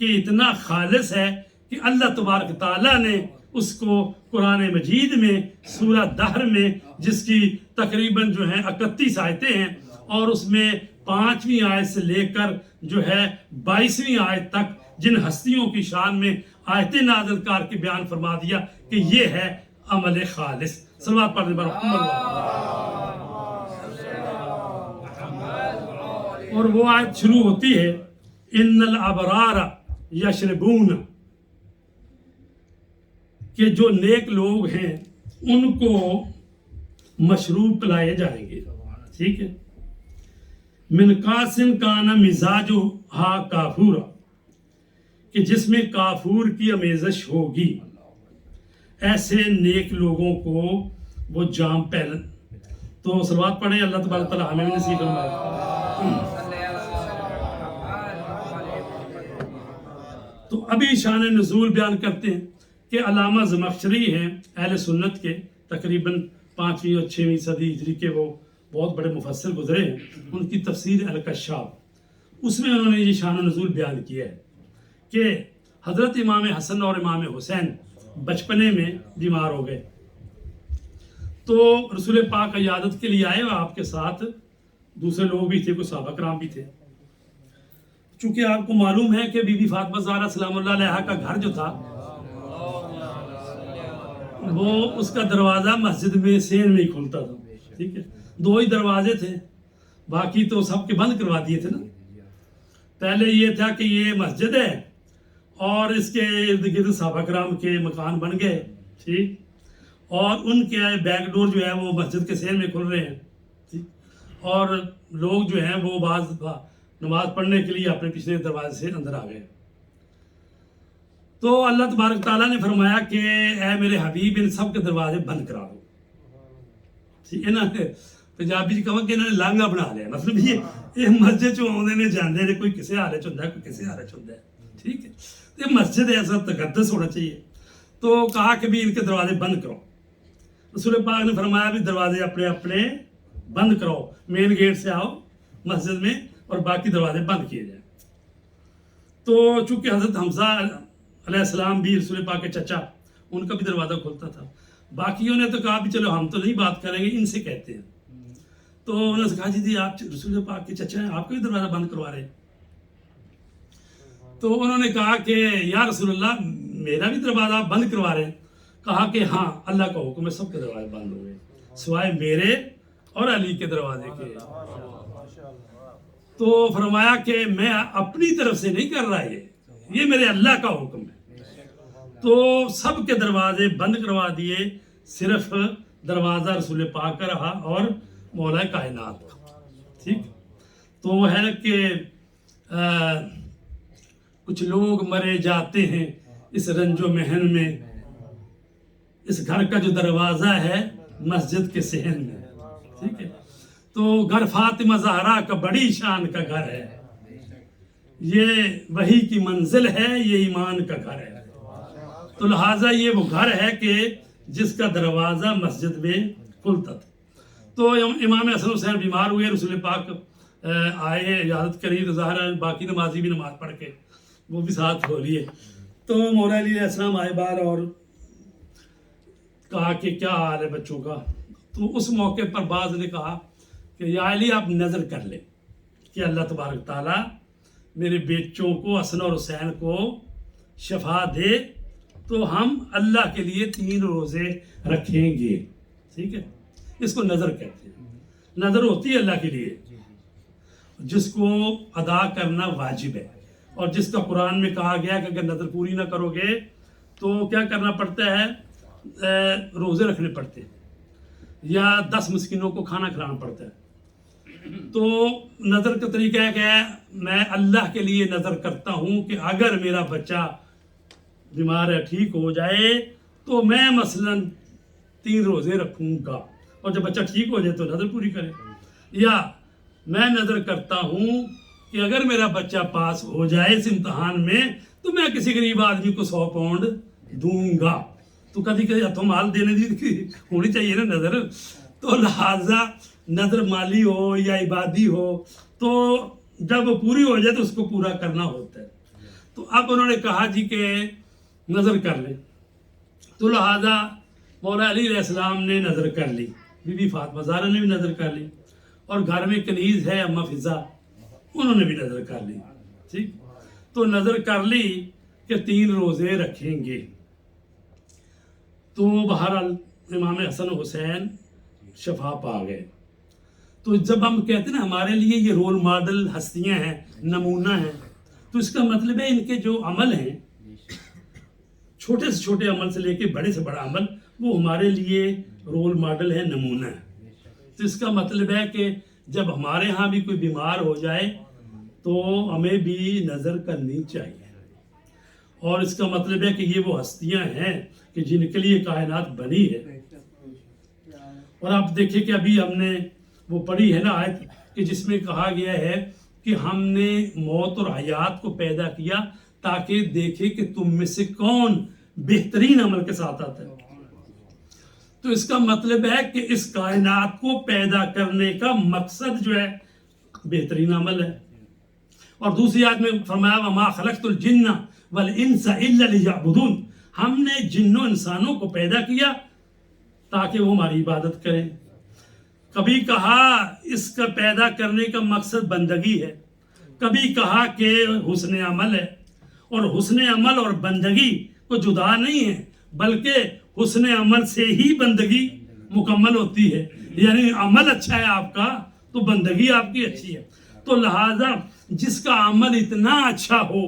E: کہ اتنا خالص ہے کہ اللہ تبارک تعالیٰ نے اس کو قرآن مجید میں سورہ دہر میں، جس کی تقریباً جو ہیں 31 آیتیں ہیں، اور اس میں 5ویں آیت سے لے کر جو ہے 22ویں آیت تک جن ہستیوں کی شان میں آیتیں نازل کر کے بیان فرما دیا کہ یہ ہے عمل خالص۔ صلوات پڑھنے پر اور وہ آیت شروع ہوتی ہے ان الابرار یشربون، کہ جو نیک لوگ ہیں ان کو مشروب پلائے جائیں گے، ٹھیک ہے، من کاسن کانا مزاجھا کافورا، کہ جس میں کافور کی امیزش ہوگی، ایسے نیک لوگوں کو وہ جام پہن۔ تو صلوات پڑھیں، اللہ تبارک تعالیٰ ہمیں بھی نصیب فرمائے۔ تو ابھی شان نزول بیان کرتے ہیں کہ علامہ زمخشری ہیں اہل سنت کے، تقریباً 5ویں اور 6ویں صدی ہجری کے، وہ بہت بڑے مفسر گزرے ہیں۔ ان کی تفسیر الکشاف، اس میں انہوں نے یہ شان نزول بیان کیا ہے کہ حضرت امام حسن اور امام حسین بچپنے میں بیمار ہو گئے، تو رسول پاک عیادت کے لیے آئے، اور آپ کے ساتھ دوسرے لوگ بھی تھے، کوئی صحابہ کرام بھی تھے۔ چونکہ آپ کو معلوم ہے کہ بی بی فاطمہ زہرا سلام اللہ علیہا کا گھر جو تھا وہ اس کا دروازہ مسجد میں سین میں ہی کھلتا تھا، ٹھیک ہے، 2 ہی دروازے تھے، باقی تو سب کے بند کروا دیے تھے نا۔ پہلے یہ تھا کہ یہ مسجد ہے اور اس کے ارد گرد صحابہ کرام کے مکان بن گئے، ٹھیک، اور ان کے بیک ڈور جو ہے وہ مسجد کے سین میں کھل رہے ہیں، ٹھیک، اور لوگ جو ہیں وہ بعض نماز پڑھنے کے لیے اپنے پچھلے دروازے سے اندر آ گئے۔ تو اللہ تبارک تعالیٰ نے فرمایا کہ اے میرے حبیب ان سب کے دروازے بند کرا دو، ٹھیک ہے نا۔ پنجابی جی کہاں کہ انہوں نے لانگا بنا لیا، مطلب یہ مسجد چ آدھے نے جانے نے، کوئی کسے حالے چ ہوندا ہے، کوئی کسے حالے چ ہوندا ہے، ٹھیک ہے، یہ مسجد ایسا تقدس ہونا چاہیے۔ تو کہا کہ بھی ان کے دروازے بند کرو۔ رسول پاک نے فرمایا بھی دروازے اپنے اپنے بند کرو، مین گیٹ سے آؤ مسجد میں اور باقی دروازے بند کیے جائیں۔ تو چونکہ حضرت حمزہ علیہ السلام بھی رسول پاک کے چچا، ان کا بھی دروازہ کھلتا تھا، باقیوں نے تو کہا بھی چلو ہم تو نہیں بات کریں گے، ان سے کہتے ہیں۔ تو انہوں نے کہا جی آپ رسول پاک کے چچا ہیں، آپ کا بھی دروازہ بند کروا رہے ہیں۔ تو انہوں نے کہا کہ یا رسول اللہ میرا بھی دروازہ بند کروا رہے ہیں؟ کہا کہ ہاں اللہ کا حکم ہے، سب کے دروازے بند ہو گئے سوائے میرے اور علی کے دروازے کے۔ تو فرمایا کہ میں اپنی طرف سے نہیں کر رہا، یہ میرے اللہ کا حکم ہے۔ تو سب کے دروازے بند کروا دیے، صرف دروازہ رسول پاک کا رہا اور مولا کائنات کا، ٹھیک۔ تو وہ ہے کہ کچھ لوگ مرے جاتے ہیں اس رنج و محن میں، اس گھر کا جو دروازہ ہے مسجد کے صحن میں، ٹھیک ہے۔ تو گھر فاطمہ زہرا کا بڑی شان کا گھر ہے، یہ وحی کی منزل ہے، یہ ایمان کا گھر ہے۔ تو لہٰذا یہ وہ گھر ہے کہ جس کا دروازہ مسجد میں کھلتا تھا۔ تو امام حسن حسین بیمار ہوئے، رسول پاک آئے عیادت کری، تو ظاہر ہے باقی نمازی بھی نماز پڑھ کے وہ بھی ساتھ ہو لیے. تو مولا علی علیہ السلام آئے باہر اور کہا کہ کیا حال ہے بچوں کا. تو اس موقع پر بعض نے کہا کہ یا علی آپ نظر کر لیں کہ اللہ تبارک تعالیٰ میرے بیٹوں کو حسن اور حسین کو شفا دے تو ہم اللہ کے لیے 3 روزے رکھیں گے. ٹھیک ہے، اس کو نظر کہتے ہیں. نظر ہوتی ہے اللہ کے لیے جس کو ادا کرنا واجب ہے، اور جس کا قرآن میں کہا گیا کہ اگر نظر پوری نہ کرو گے تو کیا کرنا پڑتا ہے، روزے رکھنے پڑتے ہیں یا 10 مسکینوں کو کھانا کھلانا پڑتا ہے. تو نظر کا طریقہ ہے کہ میں اللہ کے لیے نظر کرتا ہوں کہ اگر میرا بچہ بیمار ہے، ٹھیک ہو جائے تو میں مثلاً 3 روزے رکھوں گا، اور جب بچہ ٹھیک ہو جائے تو نظر پوری کرے. یا میں نظر کرتا ہوں کہ اگر میرا بچہ پاس ہو جائے اس امتحان میں تو میں کسی غریب آدمی کو 100 پاؤنڈ دوں گا. تو کبھی کبھی ہاتھوں مال دینے دی ہونی چاہیے نا نظر. تو لہٰذا نظر مالی ہو یا عبادی ہو تو جب وہ پوری ہو جائے تو اس کو پورا کرنا ہوتا ہے. تو اب انہوں نے کہا جی کہ نظر کر لیں. تو لہٰذا مولا علی علیہ السلام نے نظر کر لی، بی بی فاطمہ زہرا نے بھی نظر کر لی، اور گھر میں کنیز ہے اماں فضا، انہوں نے بھی نظر کر لی. ٹھیک، تو نظر کر لی کہ 3 روزے رکھیں گے. تو بہرحال امام حسن حسین شفا پا گئے. تو جب ہم کہتے ہیں نا ہمارے لیے یہ رول ماڈل ہستیاں ہیں، نمونہ ہیں، تو اس کا مطلب ہے ان کے جو عمل ہیں، چھوٹے سے چھوٹے عمل سے لے کے بڑے سے بڑا عمل، وہ ہمارے لیے رول ماڈل ہے، نمونہ ہے. تو اس کا مطلب ہے کہ جب ہمارے ہاں بھی کوئی بیمار ہو جائے تو ہمیں بھی نظر کرنی چاہیے. اور اس کا مطلب ہے کہ یہ وہ ہستیاں ہیں کہ جن کے لیے کائنات بنی ہے. اور آپ دیکھیں کہ ابھی ہم نے وہ پڑھی ہے نا آیت کہ جس میں کہا گیا ہے کہ ہم نے موت اور حیات کو پیدا کیا تاکہ دیکھیں کہ تم میں سے کون بہترین عمل کے ساتھ آتا ہے. تو اس کا مطلب ہے کہ اس کائنات کو پیدا کرنے کا مقصد جو ہے بہترین عمل ہے. اور دوسری آیت میں فرمایا وَمَا خَلَقْتُ الْجِنَّ وَالْإِنسَ إِلَّا لِيَعْبُدُونَ، ہم نے جنوں انسانوں کو پیدا کیا تاکہ وہ ہماری عبادت کریں. کبھی کہا اس کا پیدا کرنے کا مقصد بندگی ہے، کبھی کہا کہ حسن عمل ہے. اور حسن عمل اور بندگی کو جدا نہیں ہے، بلکہ حسن عمل سے ہی بندگی مکمل ہوتی ہے. یعنی عمل اچھا ہے آپ کا تو بندگی آپ کی اچھی ہے. تو لہٰذا جس کا عمل اتنا اچھا ہو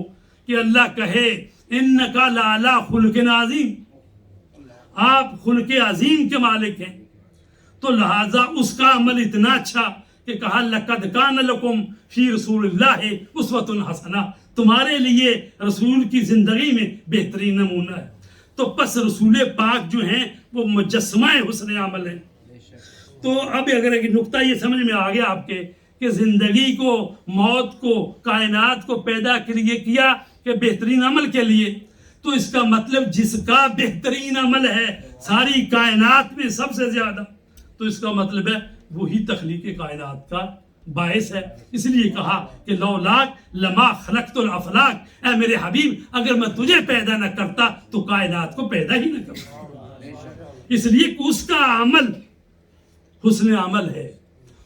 E: کہ اللہ کہے اِنَّكَ لَعَلَىٰ خُلُقٍ عَظِيمٍ، آپ خلق عظیم کے مالک ہیں، تو لہٰذا اس کا عمل اتنا اچھا کہ کہا لَقَدْ كَانَ لَكُمْ فِي رَسُولِ اللَّهِ أُسْوَةٌ حَسَنَةٌ، تمہارے لیے رسول کی زندگی میں بہترین نمونہ ہے. تو پس رسول پاک جو ہیں وہ مجسمہ حسن عمل ہیں. تو اب اگر ایک نقطہ یہ سمجھ میں آ گیا آپ کے کہ زندگی کو، موت کو، کائنات کو پیدا کے لیے کیا کہ بہترین عمل کے لیے، تو اس کا مطلب جس کا بہترین عمل ہے ساری کائنات میں سب سے زیادہ، تو اس کا مطلب ہے وہی تخلیق کائنات کا باعث ہے. اس لیے کہا کہ لولاک لما خلقت الافلاک، اے میرے حبیب اگر میں تجھے پیدا نہ کرتا تو کائنات کو پیدا ہی نہ کرتا. اس لیے کہ اس کا عمل حسن عمل ہے.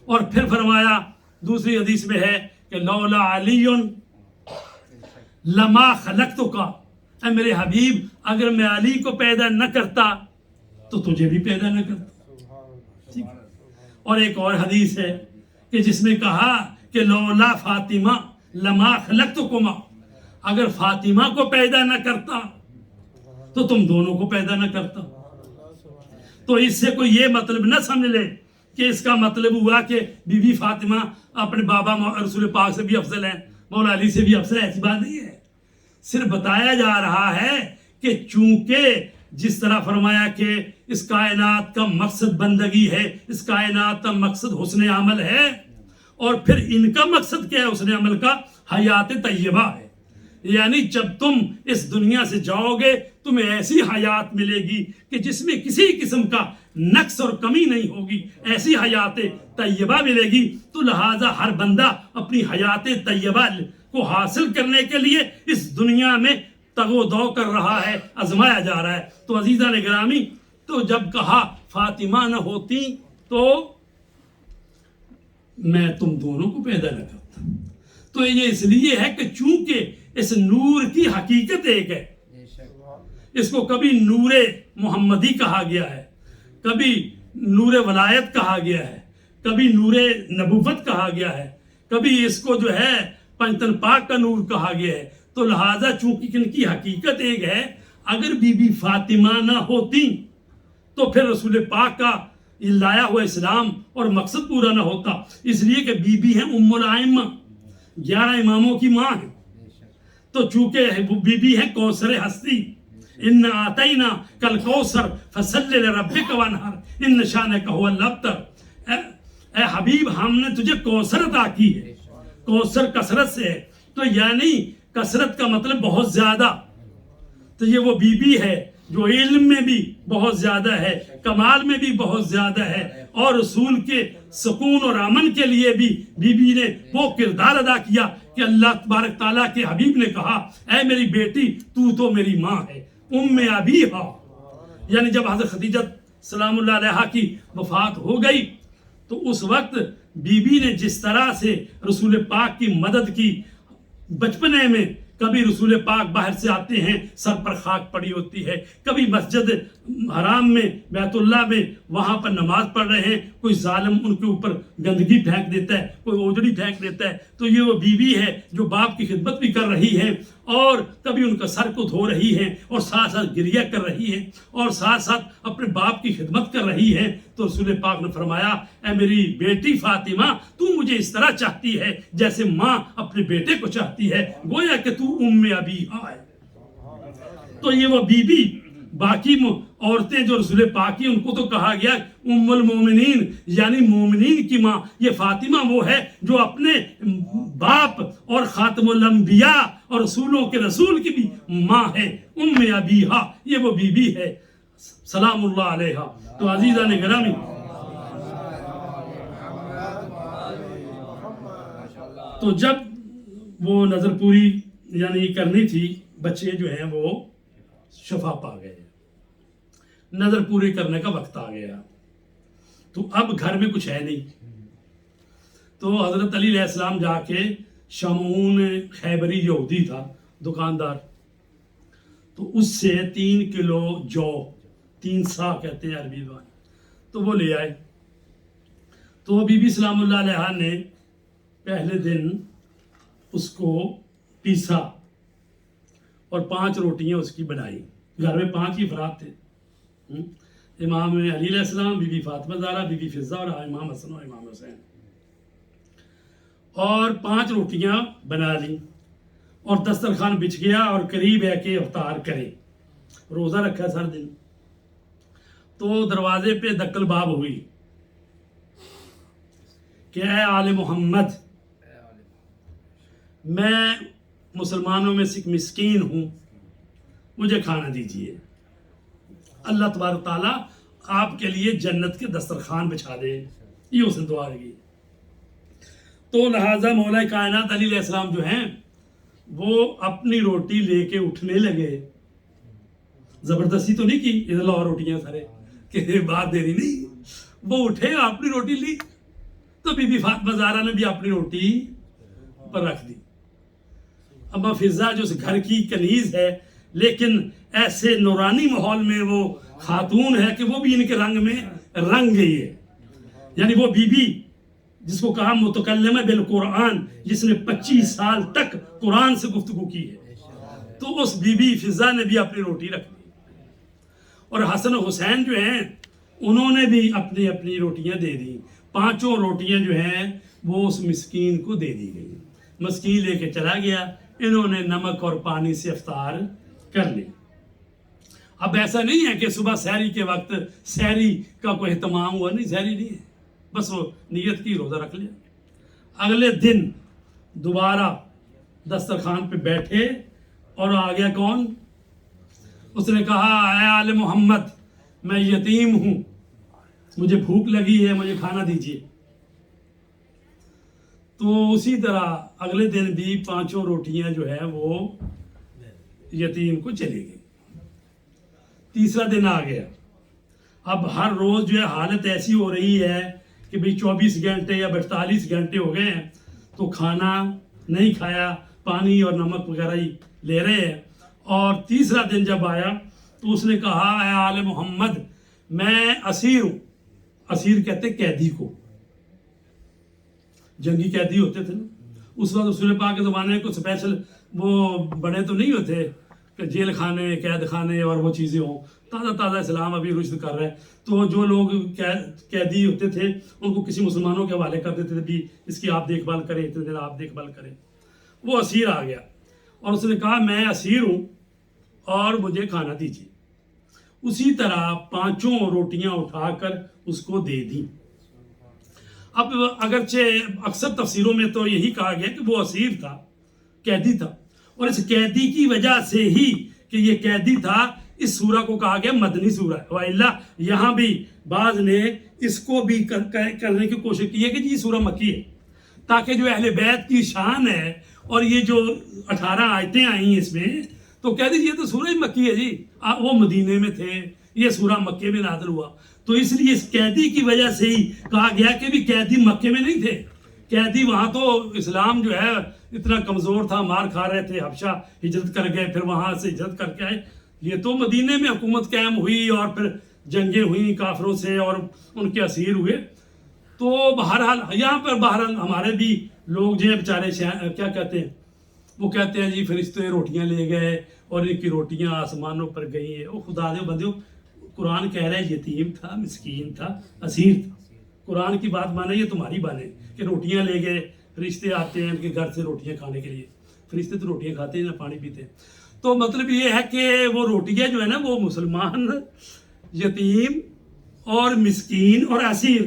E: اور پھر فرمایا دوسری حدیث میں ہے کہ لولا علی لما خلقتک، اے میرے حبیب اگر میں علی کو پیدا نہ کرتا تو تجھے بھی پیدا نہ کرتا. اور ایک اور حدیث ہے کہ جس میں کہا کہ لولا فاطمہ لما خلقتکما، اگر فاطمہ کو پیدا نہ کرتا تو تم دونوں کو پیدا نہ کرتا. تو اس سے کوئی یہ مطلب نہ سمجھ لے کہ اس کا مطلب ہوا کہ بی بی فاطمہ اپنے بابا رسول پاک سے بھی افضل ہیں، مولا علی سے بھی افضل ہے. ایسی بات نہیں ہے. صرف بتایا جا رہا ہے کہ چونکہ جس طرح فرمایا کہ اس کائنات کا مقصد بندگی ہے، اس کائنات کا مقصد حسن عمل ہے، اور پھر ان کا مقصد کیا ہے حسن عمل کا؟ حیات طیبہ ہے. یعنی جب تم اس دنیا سے جاؤ گے تمہیں ایسی حیات ملے گی کہ جس میں کسی قسم کا نقص اور کمی نہیں ہوگی، ایسی حیات طیبہ ملے گی۔ تو لہٰذا ہر بندہ اپنی حیات طیبہ کو حاصل کرنے کے لیے اس دنیا میں تگ و دو کر رہا ہے، آزمایا جا رہا ہے۔ تو عزیزان گرامی، تو جب کہا فاطمہ نہ ہوتی تو میں تم دونوں کو پیدا نہ کرتا، تو یہ اس لیے ہے کہ چونکہ اس نور کی حقیقت ایک ہے، اس کو کبھی نور محمدی کہا گیا ہے، کبھی نور ولایت کہا گیا ہے، کبھی نور نبوت کہا گیا ہے، کبھی اس کو جو ہے پنجتن پاک کا نور کہا گیا ہے۔ تو لہٰذا چونکہ ان کی حقیقت ایک ہے، اگر بی بی فاطمہ نہ ہوتی تو پھر رسول پاک کا لایا ہوا اسلام اور مقصد پورا نہ ہوتا، اس لیے کہ بی بی ہیں ام الائمہ، 11 اماموں کی ماں ہیں۔ تو چونکہ بی بی ہیں کوثر ہستی، ان آتینا کل کوثر فصل لربک وانحر ان شانک هو الابتر، اے حبیب ہم نے تجھے کوثر عطا کی ہے۔ کوثر کثرت سے ہے، تو یعنی کثرت کا مطلب بہت زیادہ، تو یہ وہ بی بی ہے جو علم میں بھی بہت زیادہ ہے، کمال میں بھی بہت زیادہ ہے، اور رسول کے سکون اور امن کے لیے بھی بی بی نے وہ کردار ادا کیا کہ اللہ تبارک تعالیٰ کے حبیب نے کہا اے میری بیٹی تو میری ماں ہے، ام ابیہا۔ یعنی جب حضرت خدیجہ سلام اللہ علیہا کی وفات ہو گئی تو اس وقت بی بی نے جس طرح سے رسول پاک کی مدد کی، بچپنے میں کبھی رسول پاک باہر سے آتے ہیں سر پر خاک پڑی ہوتی ہے، کبھی مسجد حرام میں بیت اللہ میں وہاں پر نماز پڑھ رہے ہیں، کوئی ظالم ان کے اوپر گندگی پھینک دیتا ہے، کوئی اوجڑی پھینک دیتا ہے، تو یہ وہ بی بی ہے جو باپ کی خدمت بھی کر رہی ہے، اور کبھی ان کا سر کو دھو رہی ہے اور ساتھ ساتھ گریہ کر رہی ہے اور ساتھ ساتھ اپنے باپ کی خدمت کر رہی ہے۔ تو رسول پاک نے فرمایا اے میری بیٹی فاطمہ، تو مجھے اس طرح چاہتی ہے جیسے ماں اپنے بیٹے کو چاہتی ہے، گویا کہ تو ام ابیہا ہے۔ تو یہ وہ بی بی، باقی عورتیں جو رسول پاک کی ان کو تو کہا گیا ام المومنین، یعنی مومنین کی ماں۔ یہ فاطمہ وہ ہے جو اپنے باپ اور خاتم الانبیاء اور رسولوں کے رسول کی بھی ماں ہے، ام ابیہا، یہ وہ بی بی ہے سلام اللہ علیہا۔ تو عزیزان گرامی، تو جب وہ نظر پوری یعنی کرنی تھی، بچے جو ہیں وہ شفا پا گئے، نظر پوری کرنے کا وقت آ گیا، تو اب گھر میں کچھ ہے نہیں۔ تو حضرت علی علیہ السلام جا کے شمعون خیبری یہودی تھا دکاندار، تو اس سے 3 کلو جو، 3 سا کہتے ہیں عربی میں، تو وہ لے آئے۔ تو بی بی سلام اللہ علیہ نے پہلے دن اس کو پیسا اور 5 روٹیاں اس کی بنائی، گھر میں 5 ہی افراد تھے، امام علی علیہ السلام، بی بی فاطمہ زہرا، بی بی فضہ اور امام حسن اور امام حسین، اور 5 روٹیاں بنا لی اور دسترخوان بچھ گیا اور قریب ہے کہ افطار کرے، روزہ رکھا سر دن۔ تو دروازے پہ دکل باب ہوئی کہ اے آل محمد، میں مسلمانوں میں سے ایک مسکین ہوں، مجھے کھانا دیجیے، اللہ تبارک تعالیٰ آپ کے لیے جنت کے دسترخوان بچھا دے، یہ اس نے دعا کی۔ تو لہٰذا مولا کائنات علی علیہ السلام جو ہیں وہ اپنی روٹی لے کے اٹھنے لگے، زبردستی تو نہیں کی ادھر لاؤ روٹیاں سارے کہ بات دینی نہیں، وہ اٹھے اپنی روٹی لی، تو بی بی فاطمہ زہرا نے بھی اپنی روٹی پر رکھ دی۔ اما فضہ جو اس گھر کی کنیز ہے لیکن ایسے نورانی ماحول میں وہ خاتون ہے کہ وہ بھی ان کے رنگ میں رنگ گئی ہے، یعنی وہ بی بی جس کو کہا متکلمہ بالقرآن، جس نے 25 سال تک قرآن سے گفتگو کی ہے، تو اس بی بی فضہ نے بھی اپنی روٹی رکھ دی، اور حسن و حسین جو ہیں انہوں نے بھی اپنی اپنی روٹیاں دے دی، 5 روٹیاں جو ہیں وہ اس مسکین کو دے دی گئی، مسکین لے کے چلا گیا، انہوں نے نمک اور پانی سے افطار کر لی۔ اب ایسا نہیں ہے کہ صبح سحری کے وقت سحری کا کوئی اہتمام ہوا، نہیں، سحری نہیں ہے، بس وہ نیت کی، روزہ رکھ لیا۔ اگلے دن دوبارہ دسترخوان پہ بیٹھے اور آ گیا کون؟ اس نے کہا اے آل محمد، میں یتیم ہوں مجھے بھوک لگی ہے، مجھے کھانا دیجیے۔ تو اسی طرح اگلے دن بھی 5 روٹیاں جو ہے وہ یتیم کو چلی گئی۔ تیسرا دن آ گیا، اب ہر روز جو ہے حالت ایسی ہو رہی ہے کہ بھئی 24 گھنٹے یا 42 گھنٹے ہو گئے ہیں تو کھانا نہیں کھایا، پانی اور نمک وغیرہ ہی لے رہے ہیں۔ اور تیسرا دن جب آیا تو اس نے کہا اے آل محمد میں اسیر ہوں۔ اسیر کہتے قیدی کو، جنگی قیدی ہوتے تھے نا اس وقت رسول پاک کے زمانے میں کوئی اسپیشل وہ بڑے تو نہیں ہوتے کہ جیل خانے، قید خانے اور وہ چیزیں ہوں۔ تازہ تازہ اسلام ابھی رشد کر رہا ہے، تو جو لوگ قیدی ہوتے تھے ان کو کسی مسلمانوں کے حوالے کر دیتے تھے بھی اس کی آپ دیکھ بھال کریں، اتنے دن آپ دیکھ بھال کریں۔ وہ اسیر آ گیا اور اس نے کہا میں اسیر ہوں اور مجھے کھانا دیجیے۔ اسی طرح 5 روٹیاں اٹھا کر اس کو دے دیں۔ اب اگرچہ اکثر تفسیروں میں تو یہی کہا گیا کہ وہ اسیر تھا، قیدی تھا، اور اس قیدی کی وجہ سے ہی کہ یہ قیدی تھا اس سورہ کو کہا گیا مدنی سورہ ہے۔ وَإِلَّا یہاں بھی بعض نے اس کو بھی کرنے کی کوشش کی ہے کہ یہ سورہ مکی ہے، تاکہ جو اہل بیت کی شان ہے اور یہ جو 18 آیتیں آئیں اس میں تو کہہ دیجیے تو سورہ مکی ہے جی، وہ مدینے میں تھے، یہ سورہ مکے میں نازل ہوا، تو اس لیے اس قیدی کی وجہ سے ہی کہا گیا کہ بھی قیدی مکے میں نہیں تھے، قیدی وہاں تو اسلام جو ہے اتنا کمزور تھا، مار کھا رہے تھے، حبشہ ہجرت کر گئے، پھر وہاں سے ہجرت کر کے آئے، یہ تو مدینے میں حکومت قائم ہوئی اور پھر جنگیں ہوئیں کافروں سے اور ان کے اسیر ہوئے۔ تو بہرحال یہاں پر بہرحال ہمارے بھی لوگ جو ہیں بیچارے کیا کہتے ہیں، وہ کہتے ہیں جی فرشتے روٹیاں لے گئے اور ان کی روٹیاں آسمانوں پر گئی ہیں۔ وہ خدا دے بندیوں، قرآن کہہ رہا ہے یتیم تھا، مسکین تھا، اسیر تھا۔ قرآن کی بات مانے یہ تمہاری بانے کہ روٹیاں لے گئے، فرشتے آتے ہیں ان کے گھر سے روٹیاں کھانے کے لیے، فرشتے تو روٹیاں کھاتے ہیں نہ پانی پیتے ہیں۔ تو مطلب یہ ہے کہ وہ روٹیاں جو ہے نا وہ مسلمان، یتیم اور مسکین اور اسیر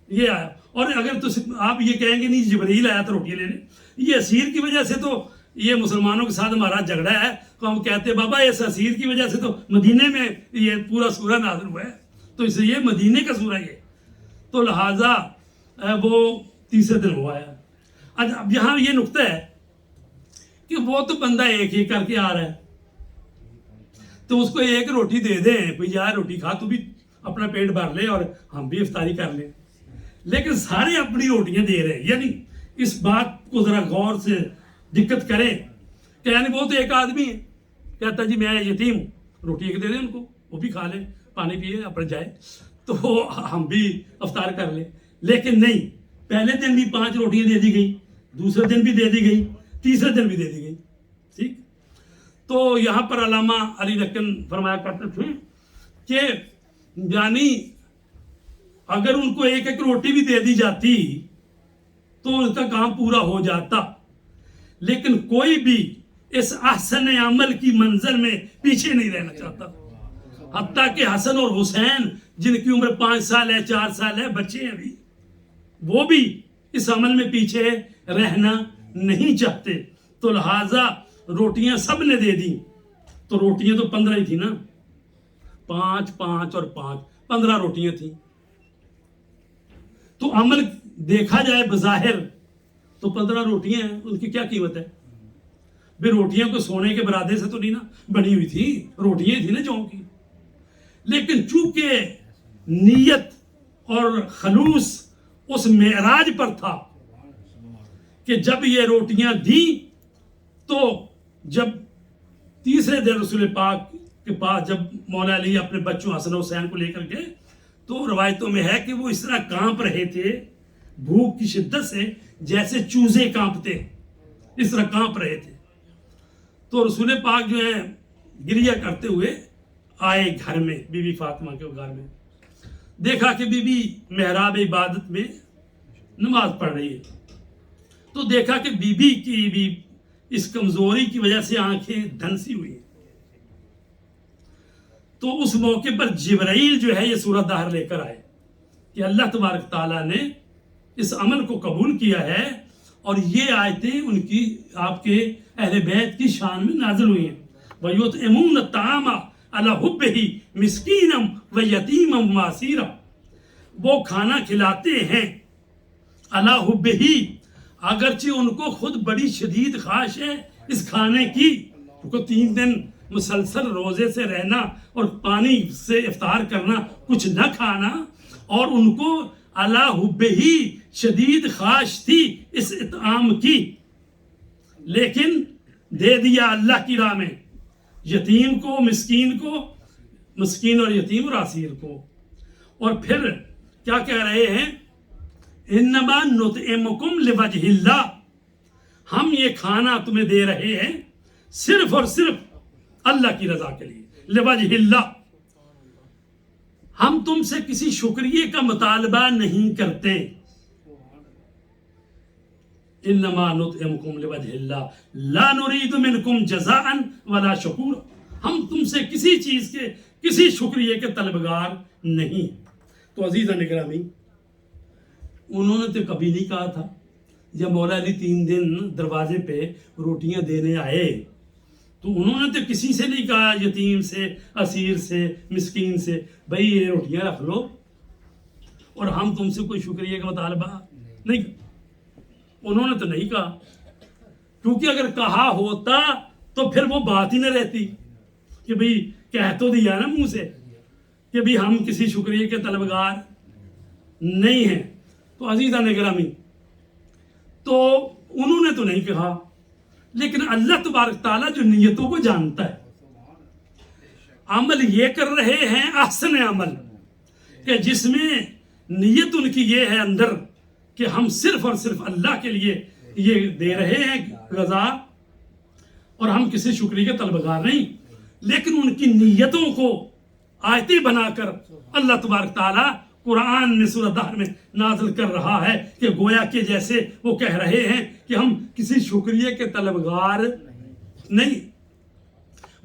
E: یہ آیا۔ اور اگر تو آپ یہ کہیں گے نہیں جبرائیل آیا تو روٹیاں لینے، یہ اسیر کی وجہ سے تو یہ مسلمانوں کے ساتھ ہمارا جھگڑا ہے، تو ہم کہتے ہیں بابا اس اسیر کی وجہ سے تو مدینے میں یہ پورا سورہ نازل ہوا ہے، تو اس لیے مدینے کا سورہ یہ، تو لہٰذا وہ تیسرے دن ہوا ہے۔ اب یہاں یہ نقطہ ہے کہ وہ تو بندہ ایک ہی کر کے آ رہا ہے، تو اس کو ایک روٹی دے دیں، بھئی یار روٹی کھا، تو بھی اپنا پیٹ بھر لے اور ہم بھی افطاری کر لیں، لیکن سارے اپنی روٹیاں دے رہے ہیں۔ یعنی اس بات کو ذرا غور سے دقت کریں کہ یعنی وہ تو ایک آدمی ہے کہتا جی میں یتیم ہوں، روٹی ایک دے دیں ان کو، وہ بھی کھا لیں، پانی پیے اپنے جائے، تو ہم بھی افطار کر لیں۔ لیکن نہیں، پہلے دن بھی 5 روٹیاں دے دی گئی، دوسرے دن بھی دے دی گئی، تیسرے دن بھی دے دی گئی، ٹھیک۔ تو یہاں پر علامہ علی رکن فرمایا کرتے تھے کہ یعنی اگر ان کو ایک ایک روٹی بھی دے دی جاتی تو ان کا کام پورا ہو جاتا، لیکن کوئی بھی اس احسن عمل کی منزل میں پیچھے نہیں رہنا چاہتا، حتیٰ کہ حسن اور حسین جن کی عمر 5 سال ہے، 4 سال ہے، بچے ہیں ابھی، وہ بھی اس عمل میں پیچھے رہنا نہیں چاہتے۔ تو لہٰذا روٹیاں سب نے دے دی، تو روٹیاں تو 15 ہی تھی نا، 5 5 اور 5 15 روٹیاں تھیں۔ تو عمل دیکھا جائے بظاہر تو 15 روٹیاں ہیں، ان کی کیا قیمت ہے؟ بے روٹیاں کو سونے کے برادے سے تو نہیں نا بنی ہوئی تھی، روٹیاں تھی نا جوں کی، لیکن چونکہ نیت اور خلوص اس معراج پر تھا کہ جب یہ روٹیاں دیں تو جب تیسرے دن رسول پاک کے پاس جب مولا علی اپنے بچوں حسن و حسین کو لے کر گئے تو روایتوں میں ہے کہ وہ اس طرح کانپ رہے تھے بھوک کی شدت سے جیسے چوزے کانپتے، اس طرح کانپ رہے تھے۔ تو رسول پاک جو ہے گریہ کرتے ہوئے آئے گھر میں، بی بی فاطمہ کے گھر میں، دیکھا کہ بی بی محراب عبادت میں نماز پڑھ رہی ہے، تو دیکھا کہ بی بی کی بھی اس کمزوری کی وجہ سے آنکھیں دھنسی ہوئی ہیں۔ تو اس موقع پر جبرائیل جو ہے یہ سورہ دہر لے کر آئے کہ اللہ تبارک تعالیٰ نے اس عمل کو قبول کیا ہے اور یہ آیتیں ان کی آپ کے اہل بیت کی شان میں نازل ہوئی ہیں۔ وَيُطْعِمُونَ الطَّعَامَ عَلَى حُبِّهِ مِسْكِينًا وَيَتِيمًا وَأَسِيرًا، وہ کھانا کھلاتے ہیں علی حبہ، اگرچہ ان کو خود بڑی شدید خواہش ہے اس کھانے کی، ان کو 3 دن مسلسل روزے سے رہنا اور پانی سے افطار کرنا، کچھ نہ کھانا، اور ان کو علی حبہ شدید خواہش تھی اس اطعام کی، لیکن دے دیا اللہ کی راہ میں یتیم کو، مسکین اور یتیم اور اسیر کو۔ اور پھر کیا کہہ رہے ہیں؟ انما نطعمکم لوجہ اللہ، ہم یہ کھانا تمہیں دے رہے ہیں صرف اور صرف اللہ کی رضا کے لیے، لوجہ اللہ، ہم تم سے کسی شکریہ کا مطالبہ نہیں کرتے۔ انما نطعمکم لوجہ اللہ لا نرید منکم جزاء ولا شکورا، ہم تم سے کسی چیز کے، کسی شکریہ کے طلبگار نہیں۔ تو عزیزان گرامی، انہوں نے تو کبھی نہیں کہا تھا، جب مولا علی 3 دن دروازے پہ روٹیاں دینے آئے تو انہوں نے تو کسی سے نہیں کہا، یتیم سے، اسیر سے، مسکین سے، بھئی یہ روٹیاں رکھ لو اور ہم تم سے کوئی شکریہ کا مطالبہ نہیں۔ انہوں نے تو نہیں کہا، کیونکہ اگر کہا ہوتا تو پھر وہ بات ہی نہ رہتی کہ بھئی کہہ تو دیا نا منہ سے کہ بھئی ہم کسی شکریہ کے طلبگار نہیں ہیں۔ تو عزیزان گرامی، تو انہوں نے تو نہیں کہا، لیکن اللہ تبارک تعالیٰ جو نیتوں کو جانتا ہے، عمل یہ کر رہے ہیں احسن عمل، کہ جس میں نیت ان کی یہ ہے اندر کہ ہم صرف اور صرف اللہ کے لیے یہ دے رہے ہیں رضا، اور ہم کسی شکریہ کے طلبگار نہیں، لیکن ان کی نیتوں کو آیتیں بنا کر اللہ تبارک تعالیٰ قرآن میں سورہ دہر میں نازل کر رہا ہے کہ گویا کہ جیسے وہ کہہ رہے ہیں کہ ہم کسی شکریہ کے طلبگار نہیں۔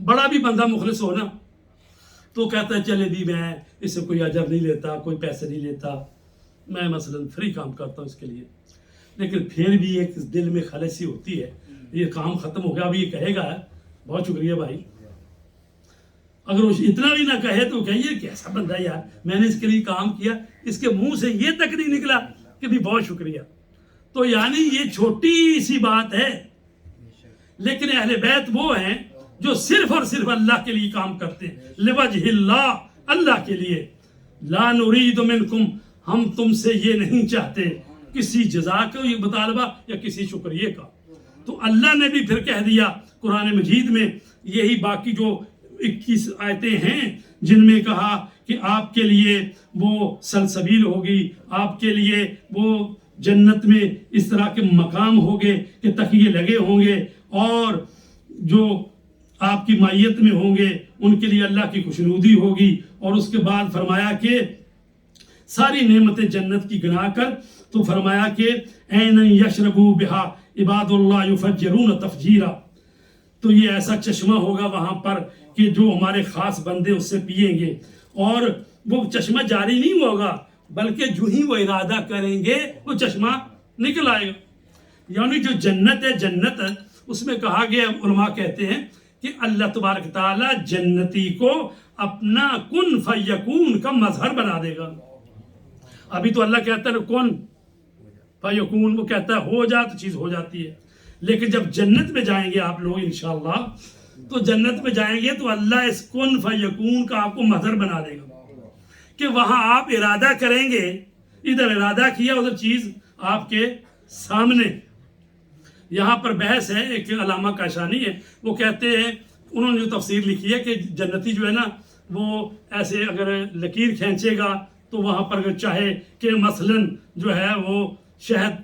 E: بڑا بھی بندہ مخلص ہونا تو کہتا ہے چلے بھی میں اس سے کوئی اجر نہیں لیتا، کوئی پیسے نہیں لیتا، میں مثلا فری کام کرتا ہوں اس کے لیے، لیکن پھر بھی ایک دل میں خلش سی ہوتی ہے، یہ کام ختم ہو گیا، اب یہ کہے گا بہت شکریہ بھائی، اگر وہ اتنا بھی نہ کہے تو کہیے کیسا بندہ یار، میں نے اس کے لیے کام کیا، اس کے منہ سے یہ تک نہیں نکلا کہ بھی بہت شکریہ۔ تو یعنی یہ چھوٹی سی بات ہے، لیکن اہل بیت وہ ہیں جو صرف اور صرف اللہ کے لیے کام کرتے ہیں، لوجہ اللہ، اللہ کے لیے۔ لا نرید منکم، ہم تم سے یہ نہیں چاہتے کسی جزا کا یہ مطالبہ یا کسی شکریہ کا۔ تو اللہ نے بھی پھر کہہ دیا قرآن مجید میں، یہی باقی جو 21 آیتیں ہیں جن میں کہا کہ آپ کے لیے وہ سلسبیل ہوگی، آپ کے لیے وہ جنت میں اس طرح کے مقام ہوگے کہ تکیے لگے ہوں گے، اور جو آپ کی معیت میں ہوں گے ان کے لیے اللہ کی خوشنودی ہوگی۔ اور اس کے بعد فرمایا کہ ساری نعمتیں جنت کی گنا کر تو فرمایا کہ عین یشربوا بہا عباد اللہ یفجرون تفجیرا، تو یہ ایسا چشمہ ہوگا وہاں پر کہ جو ہمارے خاص بندے اس سے پئیں گے، اور وہ چشمہ جاری نہیں ہوگا بلکہ جو ہی وہ ارادہ کریں گے وہ چشمہ نکل آئے گا۔ یعنی جو جنت ہے، جنت اس میں کہا گیا، علماء کہتے ہیں کہ اللہ تبارک تعالیٰ جنتی کو اپنا کن فیکون کا مظہر بنا دے گا۔ ابھی تو اللہ کہتا ہے کن فیکون، وہ کہتا ہے ہو جا تو چیز ہو جاتی ہے، لیکن جب جنت میں جائیں گے آپ لوگ انشاءاللہ، تو جنت میں جائیں گے تو اللہ اس کن فیکون کا آپ کو مظہر بنا دے گا کہ وہاں آپ ارادہ کریں گے، ادھر ارادہ کیا ادھر چیز آپ کے سامنے۔ یہاں پر بحث ہے، ایک علامہ کاشانی ہے، وہ کہتے ہیں، انہوں نے جو تفسیر لکھی ہے کہ جنتی جو ہے نا وہ ایسے اگر لکیر کھینچے گا تو وہاں پر اگر چاہے کہ مثلاً جو ہے وہ شہد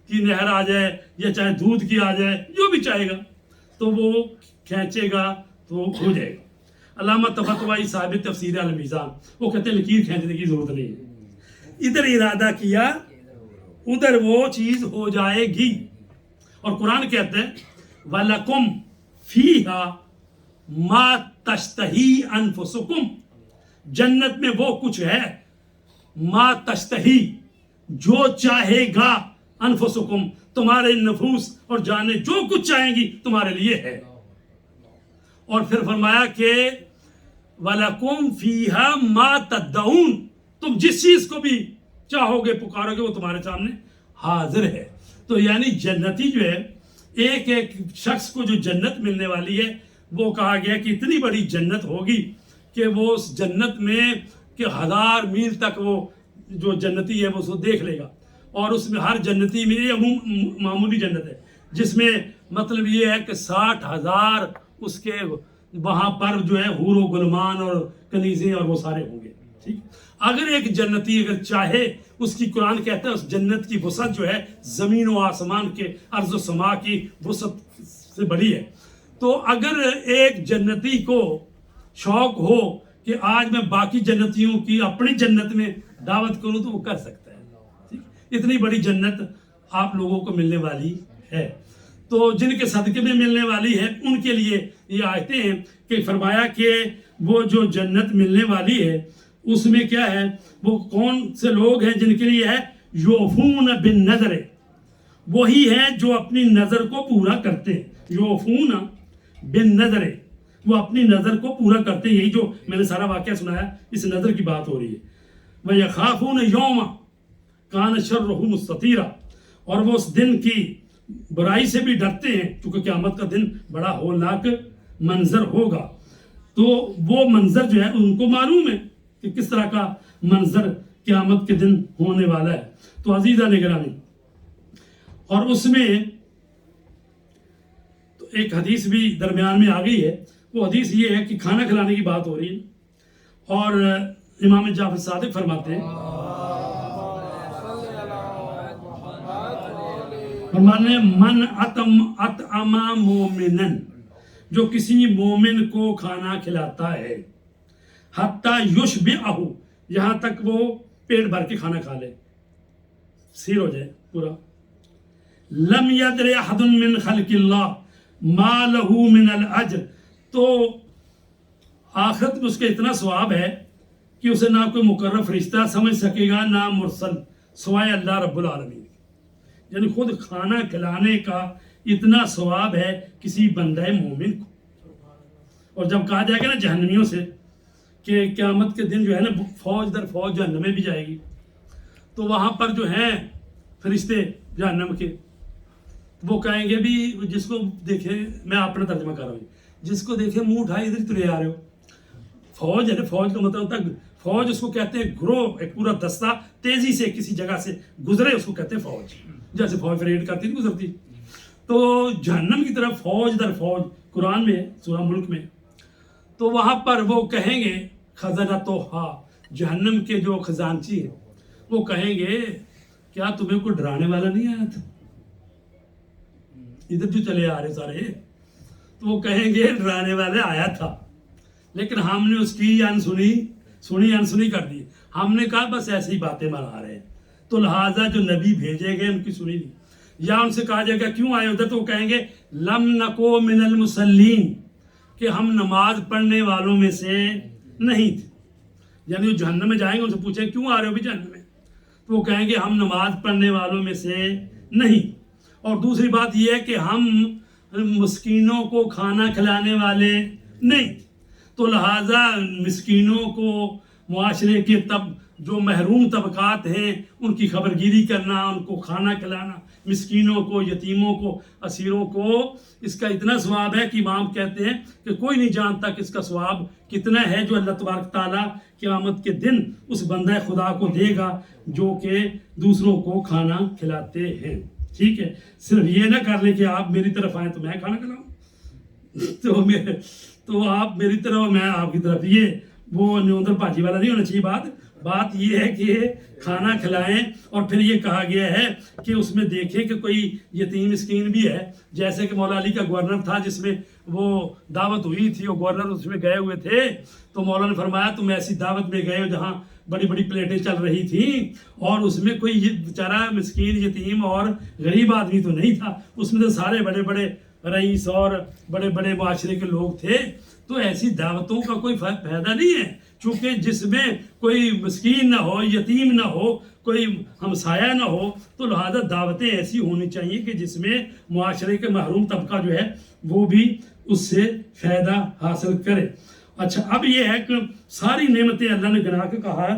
E: کی نہر آ جائے یا چاہے دودھ کی آ جائے، جو بھی چاہے گا تو وہ کھینچے گا تو ہو جائے گا۔ علامہ طباطبائی صاحب تفسیر المیزان وہ کہتے ہیں لکیر کھینچنے کی ضرورت نہیں ہے، ادھر ارادہ کیا ادھر وہ چیز ہو جائے گی۔ اور قرآن کہتے ہیں وَلَكُمْ فِيهَا مَا تَشْتَهِي أَنفُسُكُمْ، جنت میں وہ کچھ ہے ما تشتہی، جو چاہے گا، انفسکم، تمہارے نفوس اور جانیں جو کچھ چاہیں گی تمہارے لیے ہے۔ اور پھر فرمایا کہ وَلَكُمْ فِيهَا مَا تَدَّعُونَ، تم جس چیز کو بھی چاہوگے پکارو گے وہ تمہارے سامنے حاضر ہے. تو یعنی جنتی جو ہے ایک ایک شخص کو جو جنت ملنے والی ہے وہ کہا گیا کہ اتنی بڑی جنت ہوگی کہ وہ اس جنت میں کہ 1000 میل تک وہ جو جنتی ہے وہ اس کو دیکھ لے گا. اور اس میں ہر جنتی میں یہ معمولی جنت ہے جس میں مطلب یہ ہے کہ 60,000 اس کے وہاں پر جو ہے حور و غلمان اور کنیزیں اور وہ سارے ہوں گے. ٹھیک. اگر ایک جنتی اگر چاہے اس کی قرآن کہتا ہے اس جنت کی وسعت جو ہے زمین و آسمان کے ارض و سما کی وسعت سے بڑی ہے. تو اگر ایک جنتی کو شوق ہو کہ آج میں باقی جنتیوں کی اپنی جنت میں دعوت کروں تو وہ کر سکتا ہے. ٹھیک. اتنی بڑی جنت آپ لوگوں کو ملنے والی ہے. تو جن کے صدقے میں ملنے والی ہے ان کے لیے یہ آیتیں ہیں کہ فرمایا کہ وہ جو جنت ملنے والی ہے اس میں کیا ہے وہ کون سے لوگ ہیں جن کے لیے ہے یوفون بالنذر وہی ہے جو اپنی نظر کو پورا کرتے ہیں. یوفون بالنذر وہ اپنی نظر کو پورا کرتے ہیں. یہی جو میں نے سارا واقعہ سنایا اس نظر کی بات ہو رہی ہے. وَيَخَافُونَ يَوْمًا كَانَ شَرُّهُ مُسْتَطِيرًا اور وہ اس دن کی برائی سے بھی ڈرتے ہیں کیونکہ قیامت کا دن بڑا ہولناک منظر ہوگا. تو وہ منظر جو ہے ان کو معلوم ہے کہ کس طرح کا منظر قیامت کے دن ہونے والا ہے. تو عزیزہ نگرامی اور اس میں تو ایک حدیث بھی درمیان میں آ گئی ہے. وہ حدیث یہ ہے کہ کھانا کھلانے کی بات ہو رہی ہے اور امام جعفر صادق فرماتے ہیں فرمانے من اطعم مومنن جو کسی مومن کو کھانا کھلاتا ہے حتی یشبعہ یہاں تک وہ پیٹ بھر کے کھانا کھا لے سیر ہو جائے پورا. لم یدر احد من خلق اللہ ما لہ من الاجر تو آخرت میں اس کا اتنا ثواب ہے کہ اسے نہ کوئی مقرر فرشتہ سمجھ سکے گا نہ مرسل سوائے اللہ رب العالمین. یعنی خود کھانا کھلانے کا اتنا ثواب ہے کسی بندہ مومن کو. اور جب کہا جائے گا نا جہنمیوں سے کہ قیامت کے دن جو ہے نا فوج در فوج جہنم میں بھی جائے گی تو وہاں پر جو ہیں فرشتے جہنم کے وہ کہیں گے بھی جس کو دیکھے میں اپنا ترجمہ کر رہا ہوں جس کو دیکھے منہ اٹھائے ادھر تلے آ رہے ہو. فوج ہے نا فوج کا مطلب ہوتا ہے فوج اس کو کہتے ہیں گروہ ایک پورا دستہ تیزی سے کسی جگہ سے گزرے اس کو کہتے ہیں فوج. جیسے فوج پریڈ کرتی تھی گزرتی تو جہنم کی طرف فوج در فوج قرآن میں سورہ ملک میں تو وہاں پر وہ کہیں گے خزنتھا جہنم کے جو خزانچی ہیں وہ کہیں گے کیا تمہیں کوئی ڈرانے والا نہیں آیا تھا ادھر جو چلے آ رہے سارے تو وہ کہیں گے ڈرانے والا آیا تھا لیکن ہم نے اس کی انسنی کر دی. ہم نے کہا بس ایسی باتیں بنا رہے ہیں تو لہٰذا جو نبی بھیجے گئے ان کی سنی نہیں. یا ان سے کہا جائے گا کیوں آئے ادھر تو وہ کہیں گے لم نکو من المصلین کہ ہم نماز پڑھنے والوں میں سے نہیں تھے. یعنی وہ جہنم میں جائیں گے ان سے پوچھیں کیوں آ رہے ہو بھی جہنم میں تو وہ کہیں گے ہم نماز پڑھنے والوں میں سے نہیں. اور دوسری بات یہ ہے کہ ہم مسکینوں کو کھانا کھلانے والے نہیں. تو لہٰذا مسکینوں کو معاشرے کے جو محروم طبقات ہیں ان کی خبر گیری کرنا ان کو کھانا کھلانا مسکینوں کو یتیموں کو اسیروں کو اس کا اتنا ثواب ہے کہ امام کہتے ہیں کہ کوئی نہیں جانتا کہ اس کا ثواب کتنا ہے جو اللہ تبارک تعالیٰ قیامت کے دن اس بندہ خدا کو دے گا جو کہ دوسروں کو کھانا کھلاتے ہیں. ٹھیک ہے. صرف یہ نہ کر لیں کہ آپ میری طرف آئیں تو میں کھانا کھلاؤں تو آپ میری طرف میں آپ کی طرف یہ وہ نیوندر بھاجی والا نہیں ہونا چاہیے. بات یہ ہے کہ کھانا کھلائیں. اور پھر یہ کہا گیا ہے کہ اس میں دیکھیں کہ کوئی یتیم مسکین بھی ہے جیسے کہ مولا علی کا گورنر تھا جس میں وہ دعوت ہوئی تھی وہ گورنر اس میں گئے ہوئے تھے تو مولا نے فرمایا تم ایسی دعوت میں گئے ہو جہاں بڑی بڑی پلیٹیں چل رہی تھیں اور اس میں کوئی بیچارہ مسکین یتیم اور غریب آدمی تو نہیں تھا اس میں تو سارے بڑے بڑے رئیس اور بڑے بڑے معاشرے کے لوگ تھے. تو ایسی دعوتوں کا کوئی فائدہ نہیں ہے چونکہ جس میں کوئی مسکین نہ ہو یتیم نہ ہو کوئی ہمسایہ نہ ہو تو لہذا دعوتیں ایسی ہونی چاہیے کہ جس میں معاشرے کے محروم طبقہ جو ہے وہ بھی اس سے فائدہ حاصل کرے. اچھا اب یہ ہے کہ ساری نعمتیں اللہ نے گنا کے کہا ہے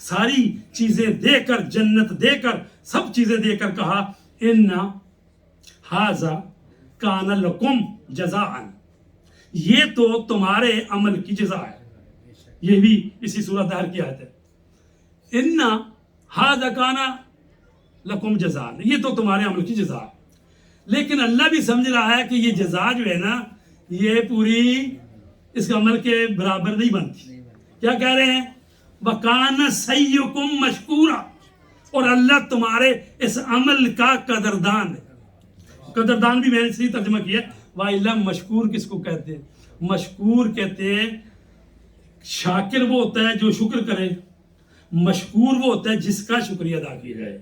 E: ساری چیزیں دے کر، جنت دے کر، سب چیزیں دے کر کہا ان ھذا کان لکم جزاء، یہ تو تمہارے عمل کی جزا ہے. یہ بھی اسی سورۃ دہر کی آیت ہے. ان ھذا کان لکم جزاء، یہ تو تمہارے عمل کی جزا ہے. لیکن اللہ بھی سمجھ رہا ہے کہ یہ جزا جو ہے نا یہ پوری اس کا عمل کے برابر نہیں بنتی. کیا کہہ رہے ہیں؟ وَكَانَ سَيُّكُمْ مَشْكُورًا، اور اللہ تمہارے اس عمل کا قدردان ہے. قدردان بھی میں نے صحیح ترجمہ کیا. وَإِلَّا مشکور کس کو کہتے ہیں؟ مشکور کہتے ہیں شاکر وہ ہوتا ہے جو شکر کرے، مشکور وہ ہوتا ہے جس کا شکریہ ادا کیا جائے.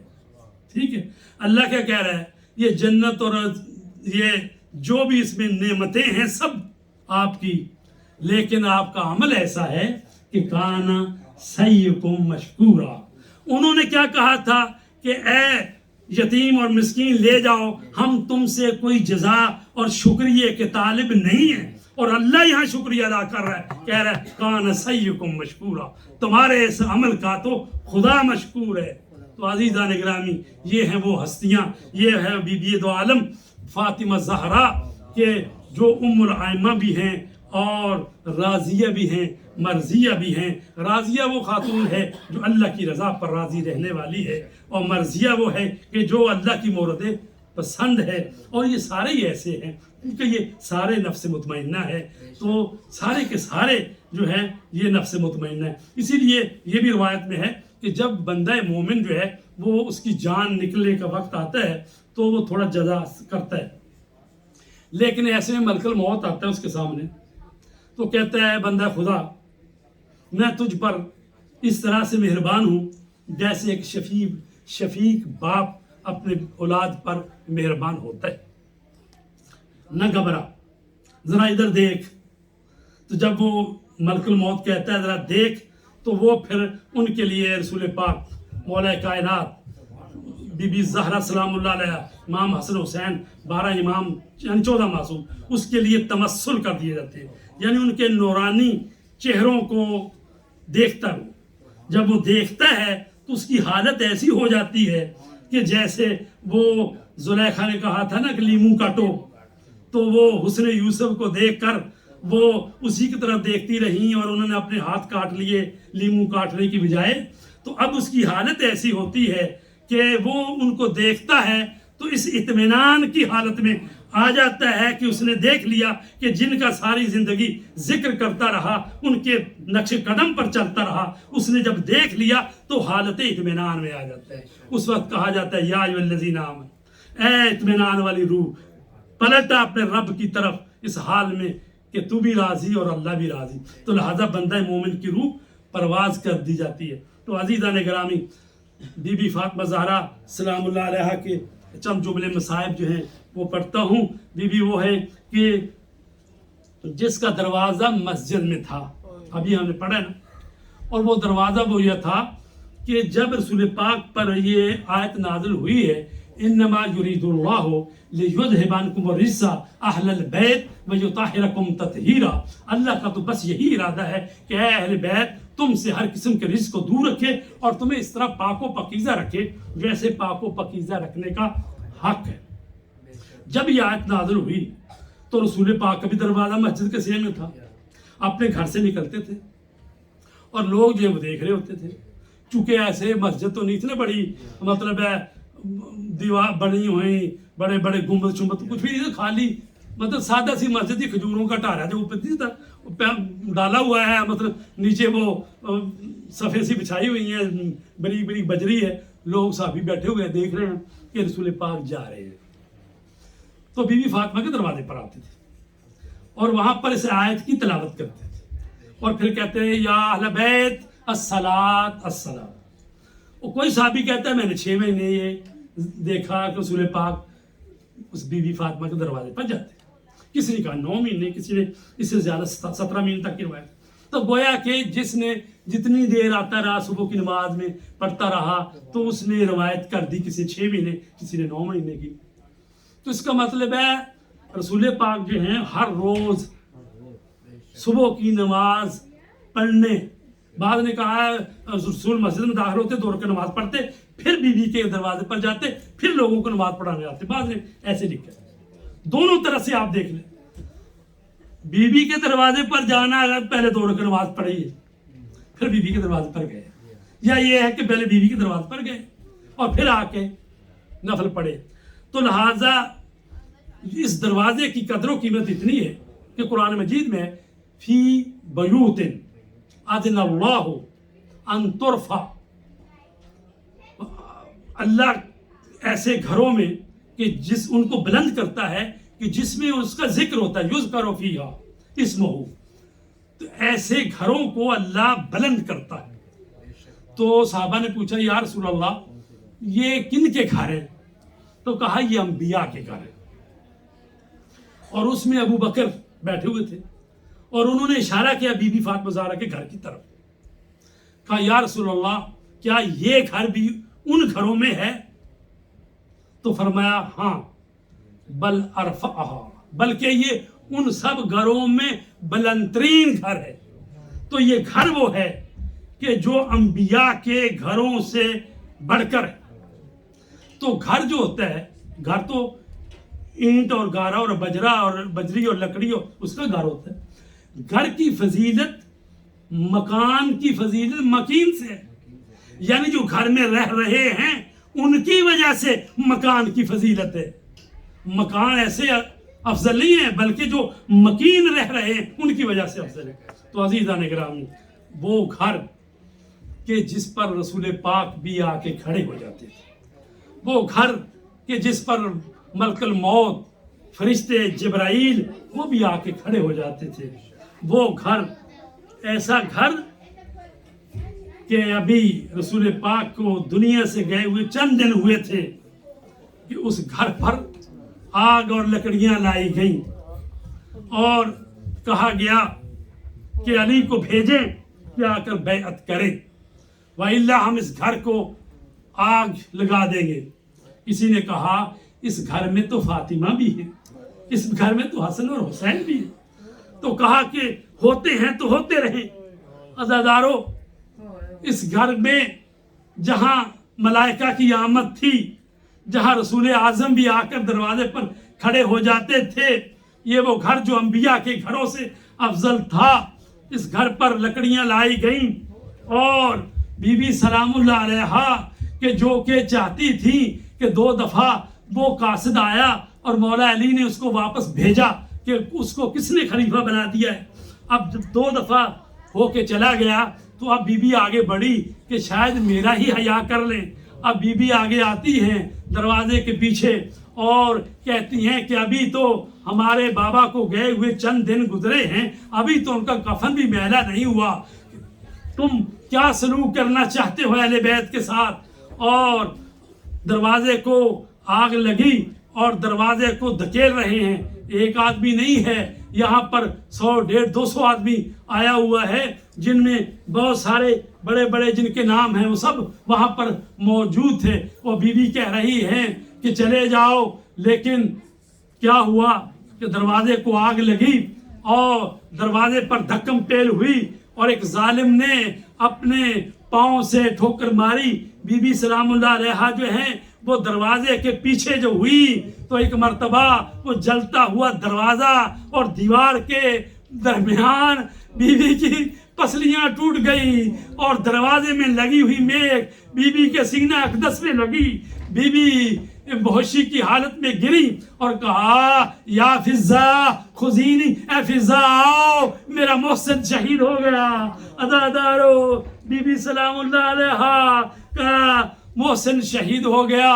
E: ٹھیک ہے. اللہ کیا کہہ رہا ہے؟ یہ جنت اور یہ جو بھی اس میں نعمتیں ہیں سب آپ کی، لیکن آپ کا عمل ایسا ہے کہ کانا سیکم مشکورا. انہوں نے کیا کہا تھا کہ اے یتیم اور مسکین لے جاؤ، ہم تم سے کوئی جزا اور شکریہ کے طالب نہیں ہیں. اور اللہ یہاں شکریہ ادا کر رہا ہے، کہہ رہا ہے کانا سیکم مشکورا، تمہارے اس عمل کا تو خدا مشکور ہے. تو عزیزان گرامی، یہ ہیں وہ ہستیاں، یہ ہے بی بی دو عالم فاطمہ زہرا کہ جو ام الائمہ بھی ہیں اور راضیہ بھی ہیں، مرضیہ بھی ہیں. راضیہ وہ خاتون ہے جو اللہ کی رضا پر راضی رہنے والی ہے، اور مرضیہ وہ ہے کہ جو اللہ کی مورد پسند ہے. اور یہ سارے ہی ایسے ہیں کیونکہ یہ سارے نفس مطمئنہ ہے، تو سارے کے سارے جو ہیں یہ نفس مطمئنہ ہے. اسی لیے یہ بھی روایت میں ہے کہ جب بندہ مومن جو ہے وہ اس کی جان نکلنے کا وقت آتا ہے تو وہ تھوڑا جزا کرتا ہے. لیکن ایسے میں ملک الموت آتا ہے اس کے سامنے، تو کہتا ہے بندہ خدا میں تجھ پر اس طرح سے مہربان ہوں جیسے ایک شفیق باپ اپنے اولاد پر مہربان ہوتا ہے. نہ گھبرا، ذرا ادھر دیکھ. تو جب وہ ملک الموت کہتا ہے ذرا دیکھ، تو وہ پھر ان کے لیے رسول پاک مولا کائنات بی بی زہرا سلام اللہ علیہ، امام حسن حسین 12 امام یعنی 14 معصوم، اس کے لیے تمثل کر دیے جاتے ہیں. یعنی ان کے نورانی چہروں کو دیکھتا ہوں. جب وہ دیکھتا ہے تو اس کی حالت ایسی ہو جاتی ہے کہ جیسے وہ زلیخا نے کہا تھا نا کہ لیمو کاٹو، تو وہ حسن یوسف کو دیکھ کر وہ اسی کی طرف دیکھتی رہیں اور انہوں نے اپنے ہاتھ کاٹ لیے لیمو کاٹنے کی بجائے. تو اب اس کی حالت ایسی ہوتی ہے کہ وہ ان کو دیکھتا ہے تو اس اطمینان کی حالت میں آ جاتا ہے کہ اس نے دیکھ لیا کہ جن کا ساری زندگی ذکر کرتا رہا، ان کے نقش قدم پر چلتا رہا، اس نے جب دیکھ لیا تو حالت اطمینان میں آ جاتا ہے. اس وقت کہا جاتا ہے یا ایھا الذین آمنوا، اے اطمینان والی روح پلٹا اپنے رب کی طرف اس حال میں کہ تو بھی راضی اور اللہ بھی راضی. تو لہذا بندہ مومن کی روح پرواز کر دی جاتی ہے. تو عزیزان گرامی، بی بی فاطمہ زہرا سلام اللہ علیہ کے چند جملے مصائب جو ہیں وہ پڑھتا ہوں. بی بی وہ ہے کہ جس کا دروازہ مسجد میں تھا، ابھی ہم نے پڑھا نا، اور وہ دروازہ وہ یہ تھا کہ جب رسول پاک پر یہ آیت نازل ہوئی ہے انما یرید اللہ لیذھب عنکم الرجس اہل البیت ویطہرکم تطہیرا. اللہ کا تو بس یہی ارادہ ہے کہ اے اہل بیت تم سے ہر قسم کے رجس کو دور رکھے اور تمہیں اس طرح پاک و پاکیزہ رکھے جیسے پاک و پاکیزہ رکھنے کا حق ہے. جب یہ آیت نازل ہوئی تو رسول پاک کا بھی دروازہ مسجد کے سینے میں تھا. اپنے گھر سے نکلتے تھے اور لوگ جو وہ دیکھ رہے ہوتے تھے. چونکہ ایسے مسجد تو نہیں تھی نا بڑی، مطلب ہے دیوار بنی ہوئی، بڑے بڑے گنبد شنبد کچھ بھی نہیں تھا، خالی مطلب سادہ سی مسجد ہی، کھجوروں کا ٹارا جو اوپر نہیں تھا ڈالا ہوا ہے، مطلب نیچے وہ صفحے سی بچھائی ہوئی ہیں، بڑی بڑی بجری ہے. لوگ صحابی بیٹھے ہوئے دیکھ رہے ہیں کہ رسول پاک جا رہے ہیں. تو بی بی فاطمہ کے دروازے پر آتے تھے اور وہاں پر اس آیت کی تلاوت کرتے تھے اور پھر کہتے ہیں یا اہل بیت الصلاۃ السلام. اور کوئی صحابی کہتا ہے میں نے 6 مہینے یہ دیکھا کہ رسول پاک اس بی بی فاطمہ کے دروازے پر جاتے. کسی نے کہا 9 مہینے، کسی نے اس سے زیادہ 17 مہینے تک کی روایت. تو گویا کہ جس نے جتنی دیر آتا رہا صبح کی نماز میں پڑھتا رہا تو اس نے روایت کر دی، کسی 6 مہینے، کسی نے 9 مہینے کی. تو اس کا مطلب ہے رسول پاک جو ہیں ہر روز صبح کی نماز پڑھنے بعض نے کہا رسول مسجد میں داخل ہوتے 2 رکعت نماز پڑھتے پھر بیوی کے دروازے پر جاتے پھر لوگوں کو نماز پڑھانے آتے. بعض نے ایسے لکھا. دونوں طرح سے آپ دیکھ لیں. بیوی کے دروازے پر جانا اگر پہلے 2 رکعت نماز پڑھی ہے پھر بیوی کے دروازے پر گئے, یا یہ ہے کہ پہلے بیوی کے دروازے پر گئے اور پھر آ کے نفل پڑھے. تو لہٰذا اس دروازے کی قدر و قیمت اتنی ہے کہ قرآن مجید میں فی بیوت اذن اللہ ان ترفع, اللہ ایسے گھروں میں کہ جس ان کو بلند کرتا ہے کہ جس میں اس کا ذکر ہوتا ہے, یذکر فیہا اسمہ, تو ایسے گھروں کو اللہ بلند کرتا ہے. تو صحابہ نے پوچھا یا رسول اللہ یہ کن کے گھر ہیں؟ تو کہا یہ انبیاء کے گھر ہیں. اور اس میں ابو بکر بیٹھے ہوئے تھے اور انہوں نے اشارہ کیا بی بی فاطمہ زہرا کے گھر کی طرف. کہا یا رسول اللہ کیا یہ گھر بھی ان گھروں میں ہے؟ تو فرمایا ہاں بل ارفعہا, بلکہ یہ ان سب گھروں میں بلند ترین گھر ہے. تو یہ گھر وہ ہے کہ جو انبیاء کے گھروں سے بڑھ کر ہے. تو گھر جو ہوتا ہے, گھر تو اینٹ اور گارا اور بجرا اور بجری اور لکڑی اور اس کا گھر ہوتا ہے. گھر کی فضیلت مکان کی فضیلت مکین سے ہے, یعنی جو گھر میں رہ رہے ہیں ان کی وجہ سے مکان کی فضیلت ہے. مکان ایسے افضل نہیں ہے بلکہ جو مکین رہ رہے ہیں ان کی وجہ سے افضل ہے. تو عزیزان گرامی, وہ گھر کہ جس پر رسول پاک بھی آ کے کھڑے ہو جاتے تھے, وہ گھر کہ جس پر ملک الموت فرشتے جبرائیل وہ بھی آ کے کھڑے ہو جاتے تھے, وہ گھر ایسا گھر کہ ابھی رسول پاک کو دنیا سے گئے ہوئے چند دن ہوئے تھے کہ اس گھر پر آگ اور لکڑیاں لائی گئیں اور کہا گیا کہ علی کو بھیجیں کہ آ کر بیعت کریں, وَإِلَّا ہم اس گھر کو آگ لگا دیں گے. کسی نے کہا اس گھر میں تو فاطمہ بھی ہے, اس گھر میں تو حسن اور حسین بھی ہے. تو کہا کہ ہوتے ہیں تو ہوتے رہیں. عزادارو, اس گھر میں جہاں ملائکہ کی آمد تھی, جہاں رسول اعظم بھی آ کر دروازے پر کھڑے ہو جاتے تھے, یہ وہ گھر جو انبیاء کے گھروں سے افضل تھا. اس گھر پر لکڑیاں لائی گئیں اور بی بی سلام اللہ علیہا کہ جو کہ چاہتی تھی کہ 2 دفعہ وہ قاصد آیا اور مولا علی نے اس کو واپس بھیجا کہ اس کو کس نے خلیفہ بنا دیا ہے. اب جب 2 دفعہ ہو کے چلا گیا تو اب بی بی آگے بڑھی کہ شاید میرا ہی حیا کر لیں. اب بی بی آگے آتی ہیں دروازے کے پیچھے اور کہتی ہیں کہ ابھی تو ہمارے بابا کو گئے ہوئے چند دن گزرے ہیں, ابھی تو ان کا کفن بھی میلا نہیں ہوا, تم کیا سلوک کرنا چاہتے ہو اہل بیت کے ساتھ. اور دروازے کو آگ لگی اور دروازے کو دھکیل رہے ہیں. ایک آدمی نہیں ہے, یہاں پر 100 150 200 آدمی آیا ہوا ہے جن میں بہت سارے بڑے بڑے جن کے نام ہیں وہ سب وہاں پر موجود تھے. وہ بی بی کہہ رہی ہیں کہ چلے جاؤ, لیکن کیا ہوا کہ دروازے کو آگ لگی اور دروازے پر دھکم پیل ہوئی اور ایک ظالم نے اپنے پاؤں سے ٹھوکر ماری. بی بی سلام اللہ علیہا جو ہیں وہ دروازے کے پیچھے جو ہوئی تو ایک مرتبہ وہ جلتا ہوا دروازہ اور دیوار کے درمیان بی بی کی پسلیاں ٹوٹ گئی اور دروازے میں لگی ہوئی میخ بی بی کے سینہ اقدس میں لگی. بی بی بہوشی کی حالت میں گری اور کہا یا فضا خزینی, اے فضا آؤ, میرا محسن شہید ہو گیا. عزادارو, بی بی سلام اللہ علیہا کا محسن شہید ہو گیا.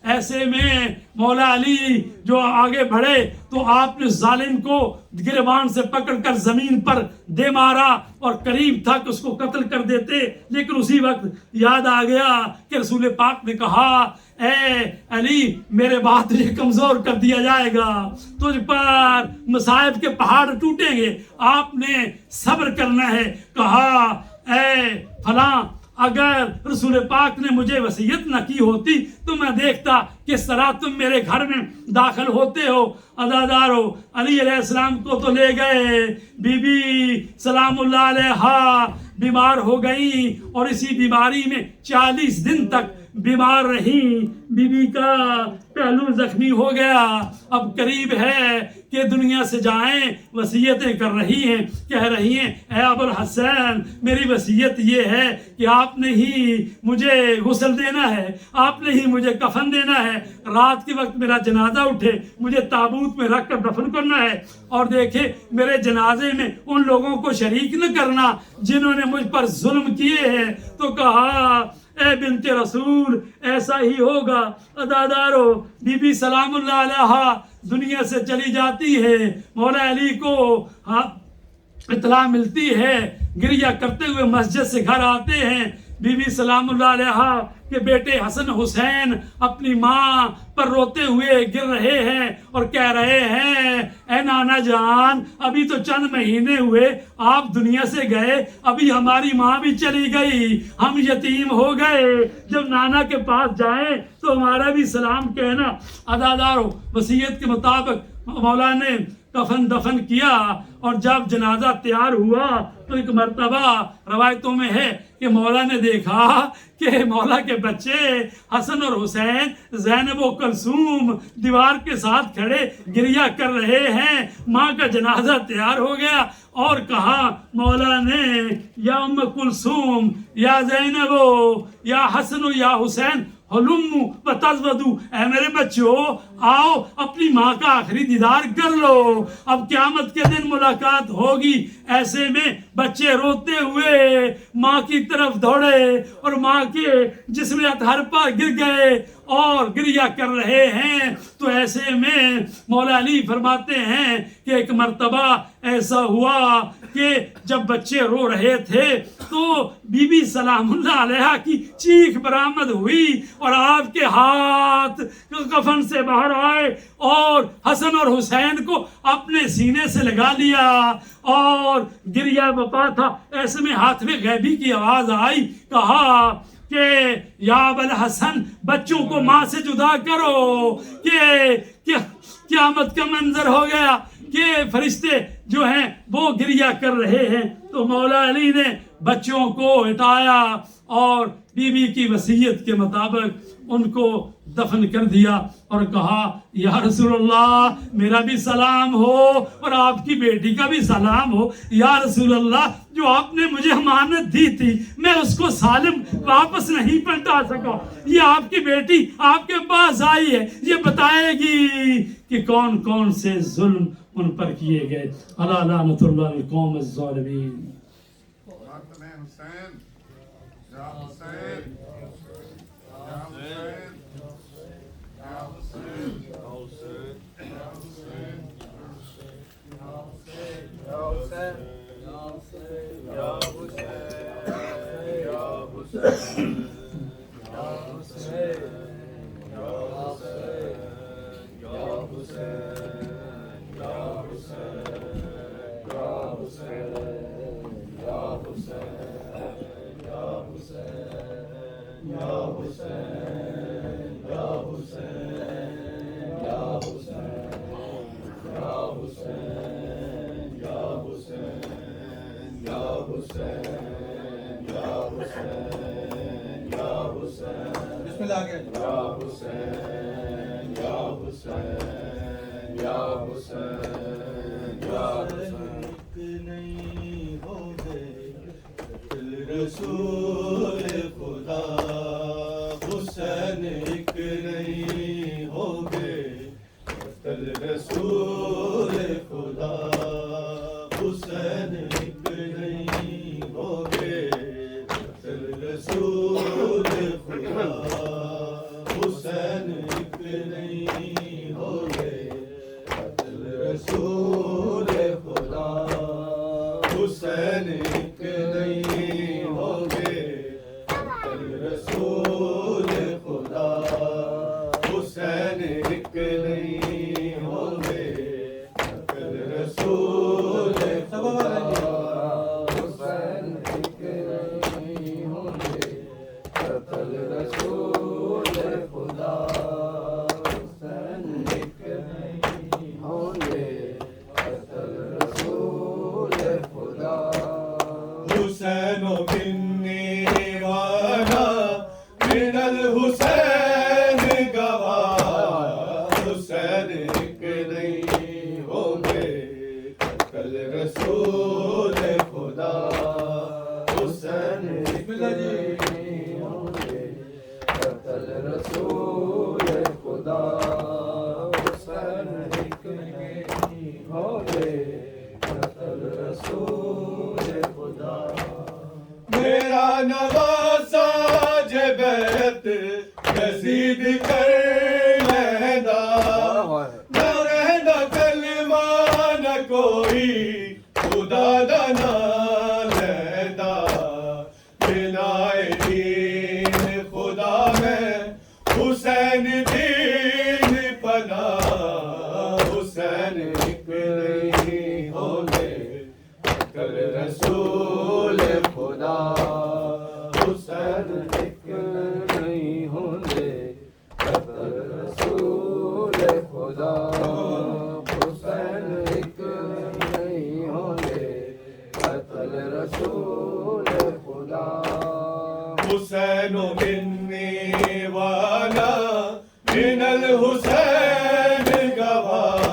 E: ایسے میں مولا علی جو آگے بڑھے تو آپ نے ظالم کو گریبان سے پکڑ کر زمین پر دے مارا اور قریب تھا کہ اس کو قتل کر دیتے, لیکن اسی وقت یاد آ گیا کہ رسول پاک نے کہا اے علی میرے بعد تجھے کمزور کر دیا جائے گا, تجھ پر مصائب کے پہاڑ ٹوٹیں گے, آپ نے صبر کرنا ہے. کہا اے فلاں اگر رسول پاک نے مجھے وصیت نہ کی ہوتی تو میں دیکھتا کس طرح تم میرے گھر میں داخل ہوتے ہو۔ عزادارو، علی علیہ السلام کو تو لے گئے، بی بی سلام اللہ علیہا بیمار ہو گئی اور اسی بیماری میں 40 دن تک بیمار رہیں۔ بی بی کا پہلو زخمی ہو گیا، اب قریب ہے کہ دنیا سے جائیں، وصیتیں کر رہی ہیں، کہہ رہی ہیں اے ابو الحسن میری وصیت یہ ہے کہ آپ نے ہی مجھے غسل دینا ہے، آپ نے ہی مجھے کفن دینا ہے، رات کے وقت میرا جنازہ اٹھے مجھے تابوت میں رکھ کر دفن کرنا ہے، اور دیکھے میرے جنازے میں ان لوگوں کو شریک نہ کرنا جنہوں نے مجھ پر ظلم کیے ہیں۔ تو کہا اے بنت رسول ایسا ہی ہوگا۔ عزادارو، بی بی سلام اللہ علیہا دنیا سے چلی جاتی ہے، مولا علی کو اطلاع ملتی ہے، گریہ کرتے ہوئے مسجد سے گھر آتے ہیں۔ بی بی سلام اللہ علیہا کہ بیٹے حسن حسین اپنی ماں پر روتے ہوئے گر رہے ہیں اور کہہ رہے ہیں اے نانا جان ابھی تو چند مہینے ہوئے آپ دنیا سے گئے، ابھی ہماری ماں بھی چلی گئی، ہم یتیم ہو گئے، جب نانا کے پاس جائیں تو ہمارا بھی سلام کہنا۔ عزادارو، وصیت کے مطابق مولا نے کفن دفن کیا، اور جب جنازہ تیار ہوا تو ایک مرتبہ روایتوں میں ہے کہ مولا نے دیکھا کہ مولا کے بچے حسن اور حسین، زینب و کلثوم دیوار کے ساتھ کھڑے گریہ کر رہے ہیں، ماں کا جنازہ تیار ہو گیا، اور کہا مولا نے یا ام کلثوم یا زینب یا حسن یا حسین حلم و تزودو، اے میرے بچوں آؤ اپنی ماں کا آخری دیدار کر لو، اب قیامت کے دن ملاقات ہوگی۔ ایسے میں بچے روتے ہوئے ماں کی طرف دوڑے اور ماں کے جسم اطہر پر گر گئے اور گریہ کر رہے ہیں۔ تو ایسے میں مولا علی فرماتے ہیں کہ ایک مرتبہ ایسا ہوا کہ جب بچے رو رہے تھے تو بی بی سلام اللہ علیہا کی چیخ برآمد ہوئی اور آپ کے ہاتھ کفن سے باہر آئے اور حسن اور حسین کو اپنے سینے سے لگا لیا اور گریہ بپا تھا۔ ایسے میں ہاتھ میں غیبی کی آواز آئی، کہا کہ یا ابا الحسن بچوں کو ماں سے جدا کرو، کہ قیامت کا منظر ہو گیا کہ فرشتے جو ہیں وہ گریہ کر رہے ہیں۔ تو مولا علی نے بچوں کو ہٹایا اور بی بی کی وصیت کے مطابق ان کو دفن کر دیا اور کہا یا رسول اللہ میرا بھی سلام ہو اور آپ کی بیٹی کا بھی سلام ہو۔ یا رسول اللہ جو آپ نے مجھے امانت دی تھی میں اس کو سالم واپس نہیں پلٹا سکا، یہ آپ کی بیٹی آپ کے پاس آئی ہے، یہ بتائے گی کہ کون کون سے ظلم ان پر کیے گئے۔ الا لعنت اللہ القوم الظالمین۔
A: رسول خدا حسین ایک نہیں ہوگے، رسول خدا حسین ایک نہیں ہوگے، رسول خدا حسین ایک نہیں ہوگے، رسول خدا حسین ایک نہیں ہوگے، رسول خدا حسین ایک نہیں ہوگے، حسین ایک نہیں ہوں گے قتل رسول خدا حسین ایک نہیں ہوں گے قتل رسول خدا حسین ایک نہیں ہوں گے قتل رسول خدا میرا نواسا بیت یزید کر لینا نہ رہنا کلمہ نہ کوئی خدا دا نہ لینا بنا دین خدا میں حسین دین پناہ حسین ایک نہیں ہوں گے قتل رسول خدا حسین ایک نہیں ہوں گے قتل رسول خدا حسین ایک نہیں ہوں گے قتل رسول خدا حسین منی والا من الحسین گواہ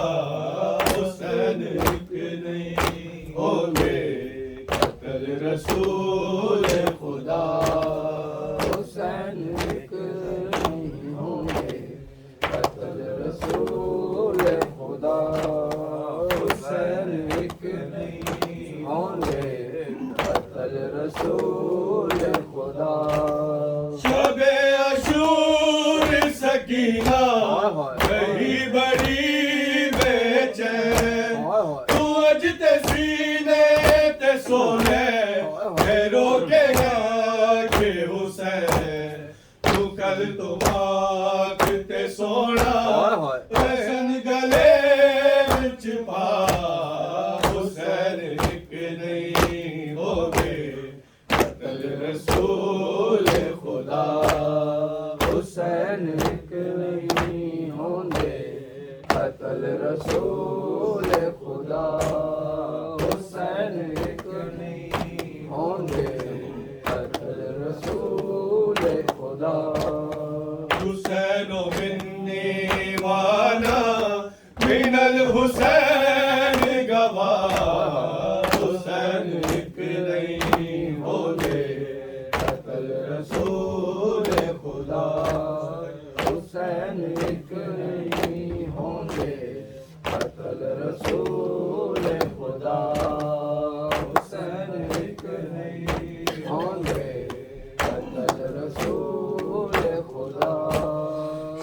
A: حسین ایک نہیں ہوں گے قتل رسول خدا حسین ایک نہیں ہوں گے قتل رسول خدا حسین ایک نہیں ہوں گے قتل رسول خدا شب عاشور سکینہ بڑی بڑی بے چین تو اجتے سینے تے سونے روکے گا کہ حسین تو کل تو مانگتے سونا حسن گلے وچ پا حسین ایک نہیں ہوں گے قتل رسول خدا حسین ایک نہیں ہوں گے قتل رسول خدا حسین ایک نہیں ہوں گے قتل رسول خدا حسین منی والا من الحسین گواہ حسین ایک نہیں ہوں گے قتل رسول خدا حسین ایک نہیں ہوں گے قتل رسول خدا حسین ایک نہیں ہوں گے قتل رسول خدا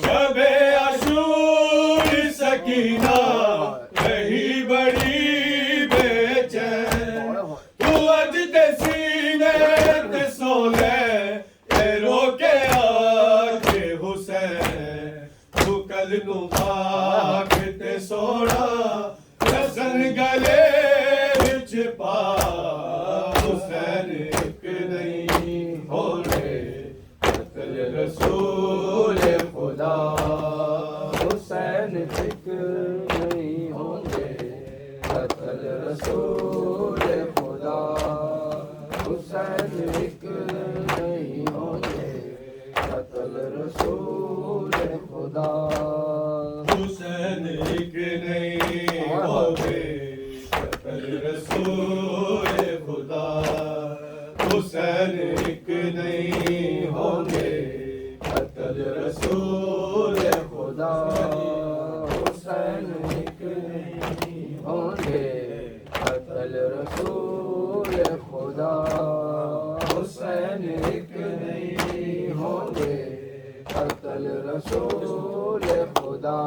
A: شب عاشور سکینہ رہی بڑی بے چین تو اجتے سینے تے سولے اے روکے آکے حسین تو کل نو مانگتے سونا حسن گلے وچ پا حسین ایک نہیں ہوں گے قتل رسول خدا حسین ایک نہیں ہوں گے قتل رسول خدا حسین ایک نہیں ہوں گے قتل رسول خدا حسین ایک نہیں ہوں گے قتل رسول خدا حسین ایک نہیں ہوں گے قتل رسول خدا حسین ایک نہیں ہوں گے قتل رسول خدا حسین ایک نہیں ہوں گے قتل رسول خدا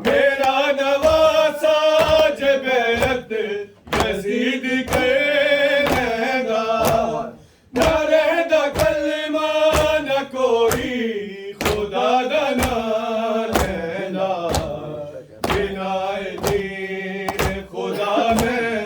A: میرا نواسا بیت یزید کرے گا نہ رہنا کلمہ نہ کوئی خدا دا نہ لینا بنا دین خدا میں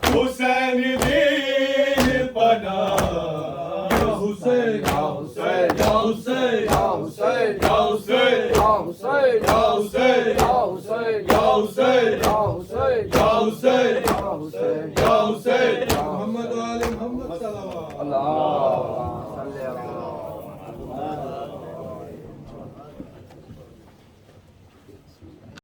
A: حسین دین پناہ حسین یا حسین یا حسین یا حسین یا حسین یا حسین یا حسین یا حسین یا حسین یا حسین یا حسین یا حسین یا حسین محمد و آل محمد صلی اللہ علیہ وسلم.